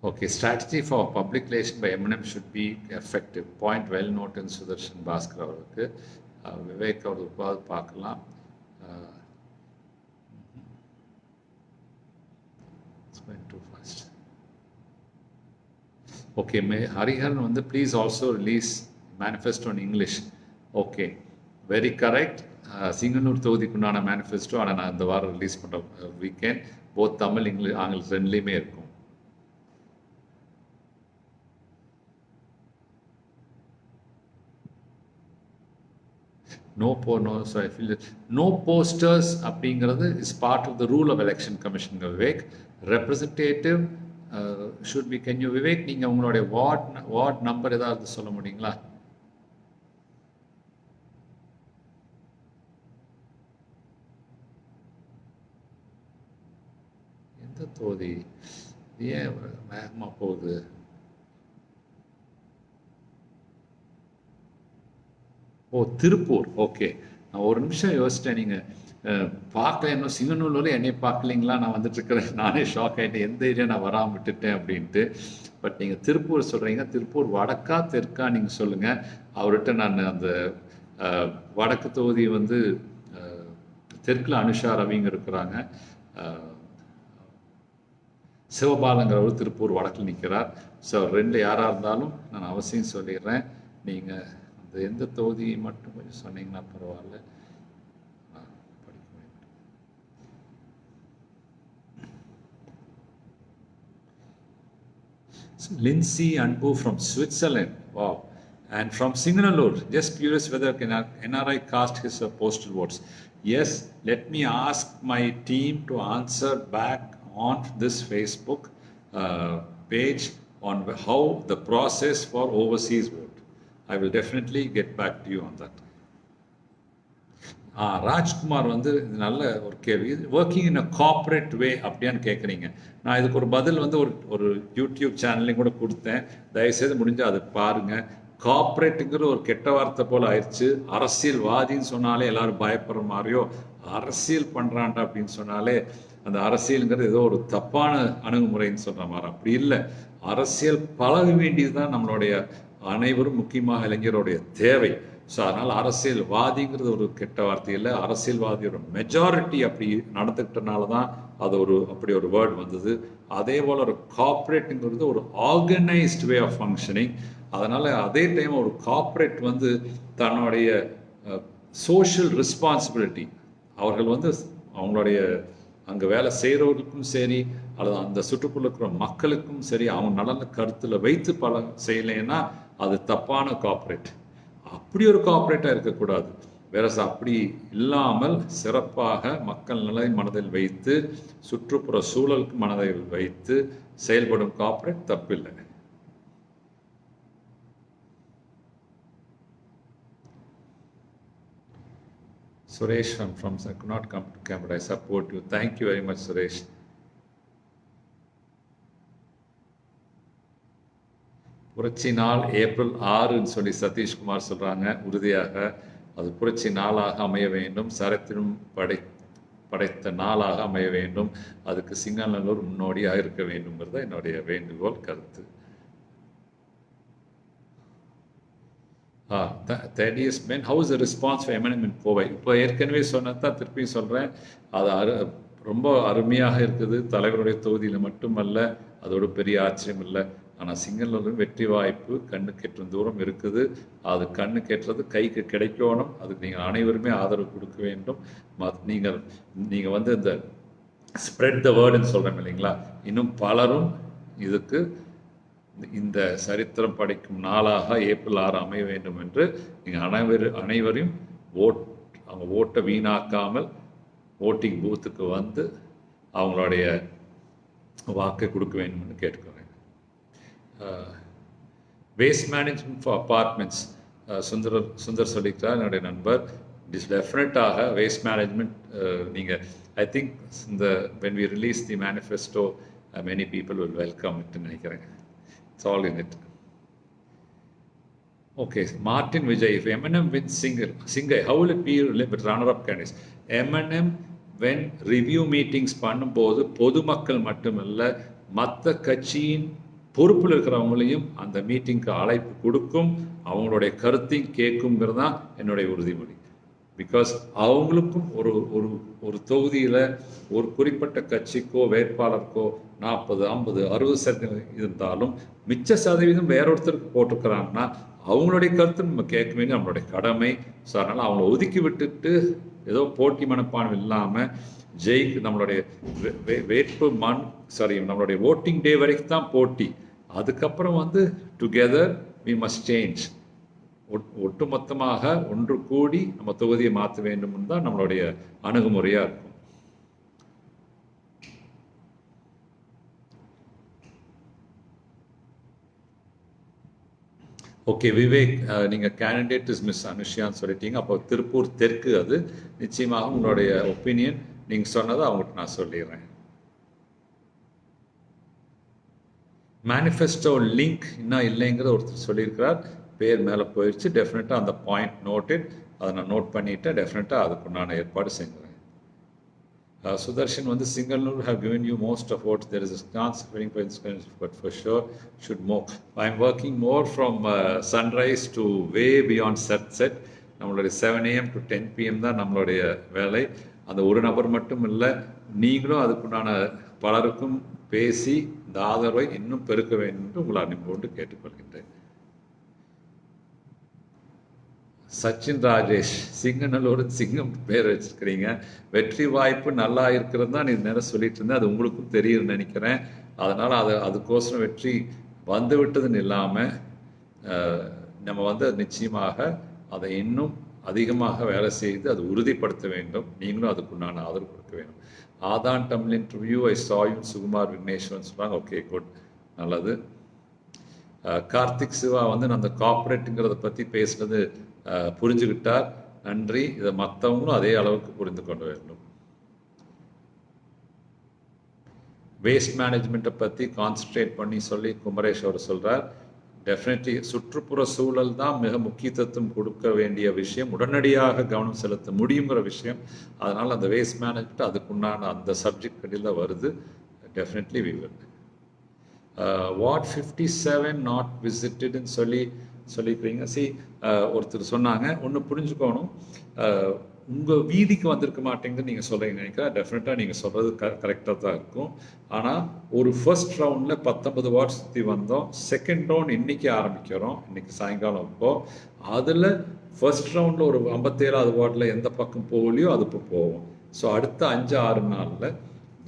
Okay, strategy for public relation by M&M should be effective. Point well noted in Sudarshan Bhaskar அவருக்கு. விவேக் அவருக்கு பார்க்கலாம். Went too fast. Okay, Hariharan வந்து please also release manifesto in English. Okay, very correct. Singanallur தொகுதிக்குண்டான மேனிஃபெஸ்டோ ஆனால் நான் இந்த வாரம் release பண்ணுறேன். வீக்கெண்ட் போத் தமிழ் இங்கிலீஷ் ஆங்கிலம் ரெண்டுலேயுமே இருக்கும். No posters அப்படிங்கிறது is part of the rule of election commission. Vivek, representative should be, can you Vivek நீங்கள் உங்களுடைய வார்ட் நம்பர் ஏதாவது சொல்ல முடியுங்களா? எந்த தொகுதி ஏன் வேகமாக போகுது? திருப்பூர். ஓகே, நான் ஒரு நிமிஷம் யோசிச்சிட்டேன். நீங்கள் பார்க்கல, இன்னும் சிங்கனூரில் என்னை பார்க்கலீங்களா? நான் வந்துட்டுருக்கிறேன். நானே ஷாக் ஆகிட்டேன், எந்த ஏரியா நான் வராமல் விட்டுட்டேன் அப்படின்ட்டு. பட் நீங்கள் திருப்பூர் சொல்கிறீங்க. திருப்பூர் வடக்கா தெற்கா நீங்கள் சொல்லுங்கள். அவர்கிட்ட நான் அந்த வடக்கு தொகுதி வந்து தெற்கில் அனுஷா ரவிங்க இருக்கிறாங்க. சிவபாலங்கிறவர் திருப்பூர் வடக்கில் நிற்கிறார். ஸோ ரெண்டு யாராக இருந்தாலும் நான் அவசியம் சொல்லிடுறேன். நீங்கள் எந்த தொகுதி மட்டும் கொஞ்சம் சொன்னீங்கன்னா பரவாயில்ல. Lindsay Anbu from Switzerland. Wow. And from Singanallur, just curious whether can NRI cast his postal votes. Yes, let me ask my team to answer back on this Facebook page on how the process for overseas vote. I will definitely get back to you on that. Rajkumar வந்து இது நல்ல ஒரு கேள்வி. Working in a corporate வே அப்படியான்னு கேட்குறீங்க. நான் இதுக்கு ஒரு பதில் வந்து ஒரு யூடியூப் சேனல்லையும் கூட கொடுத்தேன். தயவுசெய்து முடிஞ்சால் அதை பாருங்கள். கார்ப்பரேட்டுங்கிற ஒரு கெட்ட வார்த்தை போல் ஆயிடுச்சு. அரசியல்வாதின்னு சொன்னாலே எல்லாரும் பயப்படுற மாதிரியோ, அரசியல் பண்ணுறான்டா அப்படின்னு சொன்னாலே அந்த அரசியலுங்கிறது ஏதோ ஒரு தப்பான அணுகுமுறைன்னு சொல்கிற மாதிரி. அப்படி இல்லை. அரசியல் பழக வேண்டியது தான் நம்மளுடைய அனைவரும், முக்கியமாக இளைஞருடைய தேவை. ஸோ அதனால் அரசியல்வாதிங்கிறது ஒரு கெட்ட வார்த்தை இல்லை. அரசியல்வாதியோட மெஜாரிட்டி அப்படி நடந்துக்கிட்டனால தான் அது அப்படி ஒரு வேர்டு வந்தது. அதே போல் ஒரு கார்ப்பரேட்டுங்கிறது ஒரு ஆர்கனைஸ்ட் வே ஆஃப் ஃபங்க்ஷனிங். அதனால் அதே டைம் ஒரு கார்ப்பரேட் வந்து தன்னுடைய சோஷியல் ரெஸ்பான்சிபிலிட்டி, அவர்கள் வந்து அவங்களுடைய அங்கே வேலை செய்கிறவர்களுக்கும் சரி அல்லது அந்த சுற்றுப்புற இருக்கிற மக்களுக்கும் சரி அவங்க நலனை கருத்தில் வைத்து பல செய்யலைன்னா அது தப்பான கார்ப்பரேட். அப்படி ஒரு கார்ப்பரேட்டாக இருக்கக்கூடாது. வேற அப்படி இல்லாமல் சிறப்பாக மக்கள் நலனை மனதில் வைத்து சுற்றுப்புற சூழலுக்கு மனதில் வைத்து செயல்படும் கார்ப்பரேட் தப்பில்லை. Suresh from I could not come to Canada. I support you. Thank you very much, Suresh. புரட்சி நாள் ஏப்ரல் 6ன்னு சொல்லி சதீஷ்குமார் சொல்கிறாங்க. உறுதியாக அது புரட்சி நாளாக அமைய வேண்டும், சரித்திரம் படைத்த நாளாக அமைய வேண்டும். அதுக்கு சிங்காநல்லூர் முன்னோடியாக இருக்க வேண்டும்ங்கிறது என்னுடைய வேண்டுகோள், கருத்து. தேடியஸ் மென் how is the response for MNM in Kovai? இப்போ ஏற்கனவே சொன்னதான் திருப்பி சொல்கிறேன். அது ரொம்ப அருமையாக இருக்குது. தலைவருடைய தொகுதியில் மட்டுமல்ல, அதோட பெரிய ஆச்சரியம் இல்லை. ஆனால் சிங்களூரில் வெற்றி வாய்ப்பு கண்ணுக்கெற்றும் தூரம் இருக்குது. அது கண்ணுக்கேற்றது கைக்கு கிடைக்கணும். அதுக்கு நீங்கள் அனைவருமே ஆதரவு கொடுக்க வேண்டும். நீங்கள் வந்து இந்த ஸ்ப்ரெட் த வேர்டுன்னு சொல்கிறேன் இல்லைங்களா, இன்னும் பலரும் இதுக்கு இந்த சரித்திரம் படைக்கும் நாளாக ஏப்ரல் 6 அமைய வேண்டும் என்று நீங்கள் அனைவரையும் அவங்க ஓட்டை வீணாக்காமல் ஓட்டிங் பூத்துக்கு வந்து அவங்களுடைய வாக்கை கொடுக்க வேண்டும் என்று கேட்டுக்கிறேன். Waste management for apartments Sundar சொல்லிக்கிறார் என்னுடைய நண்பர். டெஃபினட்டாக வேஸ்ட் மேனேஜ்மெண்ட் நீங்கள் ஐ திங்க் இந்த when we release the manifesto many people will welcome இட்னு நினைக்கிறேன். It's all in it. Okay, Martin Vijay, if M&M wins Singai, how will it be with runner-up candidates? M&M when review meetings பண்ணும்போது பொதுமக்கள் மட்டுமல்ல, மற்ற கட்சியின் பொறுப்பில் இருக்கிறவங்களையும் அந்த மீட்டிங்க்கு அழைப்பு கொடுக்கும், அவங்களுடைய கருத்தையும் கேட்குங்கிறது தான் என்னுடைய உறுதிமொழி. பிகாஸ் அவங்களுக்கும் ஒரு தொகுதியில் ஒரு குறிப்பிட்ட கட்சிக்கோ வேட்பாளருக்கோ 40, 50, 60% இருந்தாலும் மிச்ச சதவீதம் வேற ஒருத்தருக்கு போட்டிருக்கிறாங்கன்னா அவங்களுடைய கருத்து நம்ம கேட்க வேண்டிய நம்மளுடைய கடமை. ஸோ அதனால் அவங்கள ஒதுக்கி விட்டுட்டு ஏதோ போட்டி மனப்பான்மை இல்லாமல் நம்மளுடைய நம்மளுடைய ஓட்டிங் டே வரைக்கும் தான் போட்டி. அதுக்கப்புறம் வந்து டுகெதர் வி மஸ்ட் சேஞ்ச். ஒட்டுமொத்தமாக ஒன்று கூடி நம்ம தொகுதியை மாற்ற வேண்டும் தான் நம்மளுடைய அணுகுமுறையாக இருக்கும். ஓகே விவேக், நீங்கள் கேண்டிடேட் இஸ் மிஸ் அனுஷியான்னு சொல்லிட்டீங்க. அப்போ திருப்பூர் தெற்கு, அது நிச்சயமாக உங்களுடைய ஒப்பீனியன் நீங்கள் சொன்னதை அவங்ககிட்ட நான் சொல்லிடுறேன். மேனிஃபெஸ்டோ லிங்க் இன்னும் இல்லைங்கிற ஒருத்தர் சொல்லியிருக்கிறார். பேர் மேலே போயிடுச்சு. டெஃபினட்டாக அந்த பாயிண்ட் நோட்டட், அதை நான் நோட் பண்ணிவிட்டேன். டெஃபினட்டாக அதுக்குண்டான ஏற்பாடு செஞ்சுறேன். Sudarshan வந்து Singanallur have given you most of what there is a chance of winning but for sure should more. I am working more from sunrise to way beyond sunset. நம்மளுடைய 7 AM to 10 PM தான் நம்மளுடைய வேலை. அந்த ஒரு நபர் மட்டும் இல்லை, நீங்களும் அதுக்குண்டான பலருக்கும் பேசி இந்த ஆதரவை இன்னும் பெருக்க வேண்டும் என்று உங்களை அனுப்பி கேட்டுக்கொள்கின்றேன். சச்சின் ராஜேஷ், சிங்கநல்லூர் சிங்கம் பேர் வச்சிருக்கிறீங்க. வெற்றி வாய்ப்பு நல்லா இருக்கிறது தான் இது நேரம் சொல்லிட்டு இருந்தேன். அது உங்களுக்கும் தெரியும்னு நினைக்கிறேன். அதனால் அதுக்கோசரம் வெற்றி வந்து விட்டதுன்னு இல்லாமல் நம்ம வந்து நிச்சயமாக அதை இன்னும் அதிகமாக வேலை செய்து அது உறுதிப்படுத்த வேண்டும். நீங்களும் அதுக்குண்டான ஆதரவு கொடுக்க வேண்டும். ஆதான் தமிழ் இன்டர்வியூ ஐ சாயும் சுகுமார் விக்னேஸ்வரன் சொல்கிறாங்க. ஓகே, குட், நல்லது. கார்த்திக் சிவா வந்து அந்த கார்ப்பரேட்டுங்கிறத பற்றி பேசுனது புரிஞ்சுக்கிட்டார், நன்றி. இதை மற்றவங்களும் அதே அளவுக்கு புரிந்து கொள்ள வேண்டும். வேஸ்ட் மேனேஜ்மெண்ட்டை பற்றி கான்சன்ட்ரேட் பண்ணி சொல்லி குமரேஷ் அவர் சொல்கிறார். டெஃபினெட்லி சுற்றுப்புற சூழல் தான் மிக முக்கியத்துவம் கொடுக்க வேண்டிய விஷயம், உடனடியாக கவனம் செலுத்த முடியுங்கிற விஷயம். அதனால் அந்த வேஸ்ட் மேனேஜ்மெண்ட் அதுக்குண்டான அந்த சப்ஜெக்ட் கடையில் தான் வருது. Definitely we will. Ward 57 not விசிட்டட்னு சொல்லிக்கிறீங்க. ஒருத்தர் சொன்னாங்க, ஒன்று புரிஞ்சுக்கணும், உங்கள் வீதிக்கு வந்திருக்க மாட்டேங்குதுன்னு நீங்கள் சொல்கிறீங்க நினைக்கிறேன். டெஃபினட்டாக நீங்கள் சொல்கிறது கரெக்டாக தான் இருக்கும். ஆனால் ஒரு ஃபர்ஸ்ட் ரவுண்டில் 19 வார்டு சுற்றி வந்தோம். செகண்ட் ரவுண்ட் இன்றைக்கி ஆரம்பிக்கிறோம், இன்றைக்கி சாயங்காலம். இப்போது அதில் ஃபர்ஸ்ட் ரவுண்டில் ஒரு 57வது வார்டில் எந்த பக்கம் போகலையோ அது இப்போ போவோம். ஸோ அடுத்த 5-6 நாளில்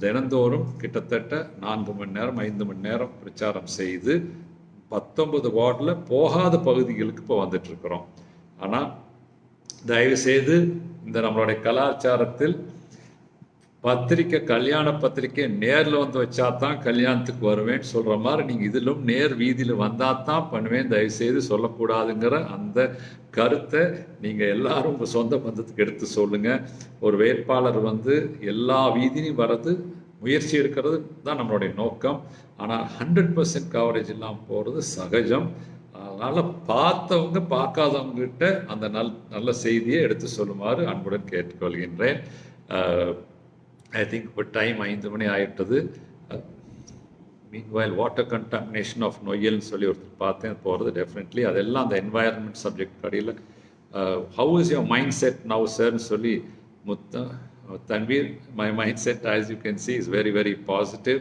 தினந்தோறும் கிட்டத்தட்ட 4 மணி நேரம் 5 மணி நேரம் பிரச்சாரம் செய்து 19 வார்டில் போகாத பகுதிகளுக்கு இப்போ வந்துட்டுருக்குறோம். ஆனால் தயவுசெய்து இந்த நம்மளுடைய கலாச்சாரத்தில் பத்திரிக்கை, கல்யாண பத்திரிக்கை நேரில் வந்து வச்சா தான் கல்யாணத்துக்கு வருவேன்னு சொல்கிற மாதிரி நீங்கள் இதிலும் நேர் வீதியில் வந்தால் தான் பண்ணுவேன், தயவுசெய்து சொல்லக்கூடாதுங்கிற அந்த கருத்தை நீங்கள் எல்லாரும் உங்கள் சொந்த பந்தத்துக்கு எடுத்து சொல்லுங்கள். ஒரு வேட்பாளர் வந்து எல்லா வீதியிலையும் வர்றது, முயற்சி எடுக்கிறது தான் நம்மளுடைய நோக்கம். ஆனால் 100% கவரேஜ் இல்லாமல் போகிறது சகஜம். அதனால் பார்த்தவங்க பார்க்காதவங்ககிட்ட அந்த நல்ல செய்தியை எடுத்து சொல்லுமாறு அன்புடன் கேட்டுக்கொள்கின்றேன். ஐ திங்க் இப்போ டைம் 5 மணி ஆகிட்டது. மீன்வைல் வாட்டர் கண்டாமினேஷன் ஆஃப் நொய்யல்னு சொல்லி ஒருத்தர் பார்த்தேன் போகிறது. டெஃபினெட்லி அதெல்லாம் அந்த என்வாயர்மெண்ட் சப்ஜெக்ட் கடையில் how is your mind set now சார்னு சொல்லி Tanveer, my mindset, as you can see, is very, very positive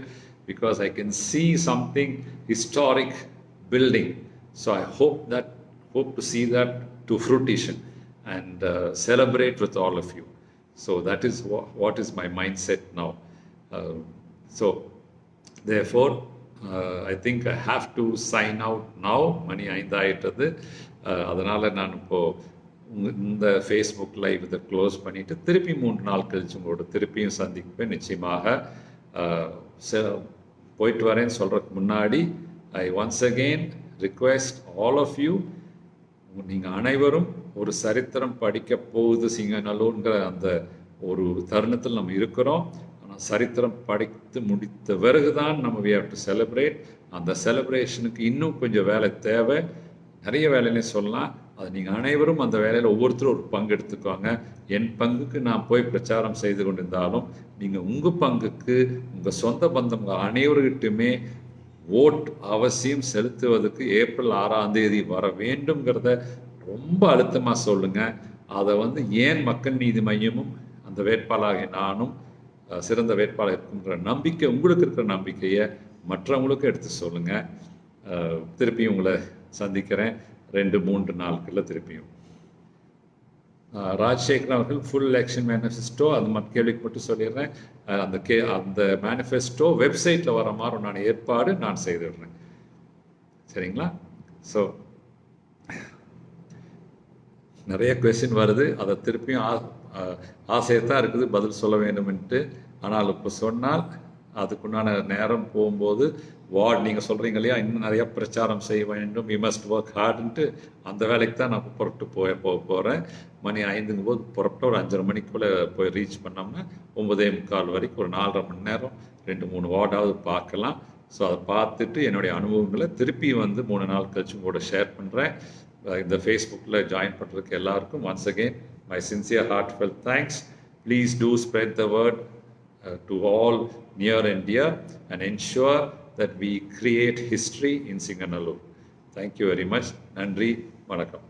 because I can see something historic building. So I hope to see that to fruition and celebrate with all of you. So that is what is my mindset now. So therefore, I think I have to sign out now. மணி 5 ஆயிட்டது. அதனால் நான் இப்போது இந்த Facebook live இதை close பண்ணிவிட்டு திருப்பி 3 நாள் கழிச்சு உங்களோட திருப்பியும் சந்திப்பேன் நிச்சயமாக. போயிட்டு வரேன்னு சொல்கிறதுக்கு முன்னாடி I once again request all of you, நீங்கள் அனைவரும் ஒரு சரித்திரம் படிக்க போகுது சிங்கநல்லூர்ங்கிற அந்த ஒரு தருணத்தில் நம்ம இருக்கிறோம். ஆனால் சரித்திரம் படித்து முடித்த பிறகு தான் நம்ம வி ஹேவ் டு செலிப்ரேட். அந்த செலிப்ரேஷனுக்கு இன்னும் கொஞ்சம் வேலை தேவை, நிறைய வேலையிலே சொல்லலாம். அது நீங்கள் அனைவரும் அந்த வேலையில் ஒவ்வொருத்தரும் ஒரு பங்கு எடுத்துக்கோங்க. என் பங்குக்கு நான் போய் பிரச்சாரம் செய்து கொண்டிருந்தாலும் நீங்கள் உங்கள் பங்குக்கு உங்கள் சொந்த பந்தம் அனைவர்கிட்டுமே ஓட் அவசியம் செலுத்துவதற்கு ஏப்ரல் 6ஆம் தேதி வர வேண்டும்ங்கிறத ரொம்ப அழுத்தமாக சொல்லுங்கள். அதை வந்து ஏன் மக்கள் நீதி மையமும் அந்த வேட்பாளராக நானும் சிறந்த வேட்பாளர் இருக்குங்கிற நம்பிக்கை, உங்களுக்கு இருக்கிற நம்பிக்கையை மற்றவங்களுக்கும் எடுத்து சொல்லுங்கள். திருப்பியும் உங்களை சந்திக்கிறேன் 2-3 நாட்களில் திருப்பியும். ராஜசேகரன் அவர்கள் ஃபுல் எலெக்ஷன் மேனிஃபெஸ்டோ அது மட்டும் கேள்விக்கு மட்டும் சொல்லிடுறேன். அந்த மேனிஃபெஸ்டோ வெப்சைட்டில் வர மாதிரி நான் ஏற்பாடு நான் செய்துடுறேன். சரிங்களா? ஸோ நிறைய கொஸ்டின் வருது, அதை திருப்பியும் ஆசையத்தான் இருக்குது பதில் சொல்ல வேண்டும்ன்ட்டு. ஆனால் இப்போ சொன்னால் அதுக்குண்டான நேரம் போகும்போது வார்டு நீங்கள் சொல்கிறீங்க இல்லையா, இன்னும் நிறையா பிரச்சாரம் செய்ய வேண்டும், வி மஸ்ட் ஒர்க் ஹார்டுன்ட்டு அந்த வேலைக்கு தான் நான் புறப்பட்டு போக போகிறேன். மணி 5ங்கும் போது புறப்பட்டு ஒரு 5:30 மணிக்குள்ளே போய் ரீச் பண்ணோம்னா 9:45 வரைக்கும் ஒரு 4.5 மணி நேரம் 2-3 வார்டாவது பார்க்கலாம். ஸோ அதை பார்த்துட்டு என்னுடைய அனுபவங்களை திருப்பி வந்து 3 நாள் கழிச்சு உங்களோட ஷேர் பண்ணுறேன். இந்த ஃபேஸ்புக்கில் ஜாயின் பண்ணுறதுக்கு எல்லாருக்கும் once again my sincere heartfelt thanks. Please do spread the word to all near and dear and ensure that we create history in Singanallur. Thank you very much. Nandri, Vanakkam.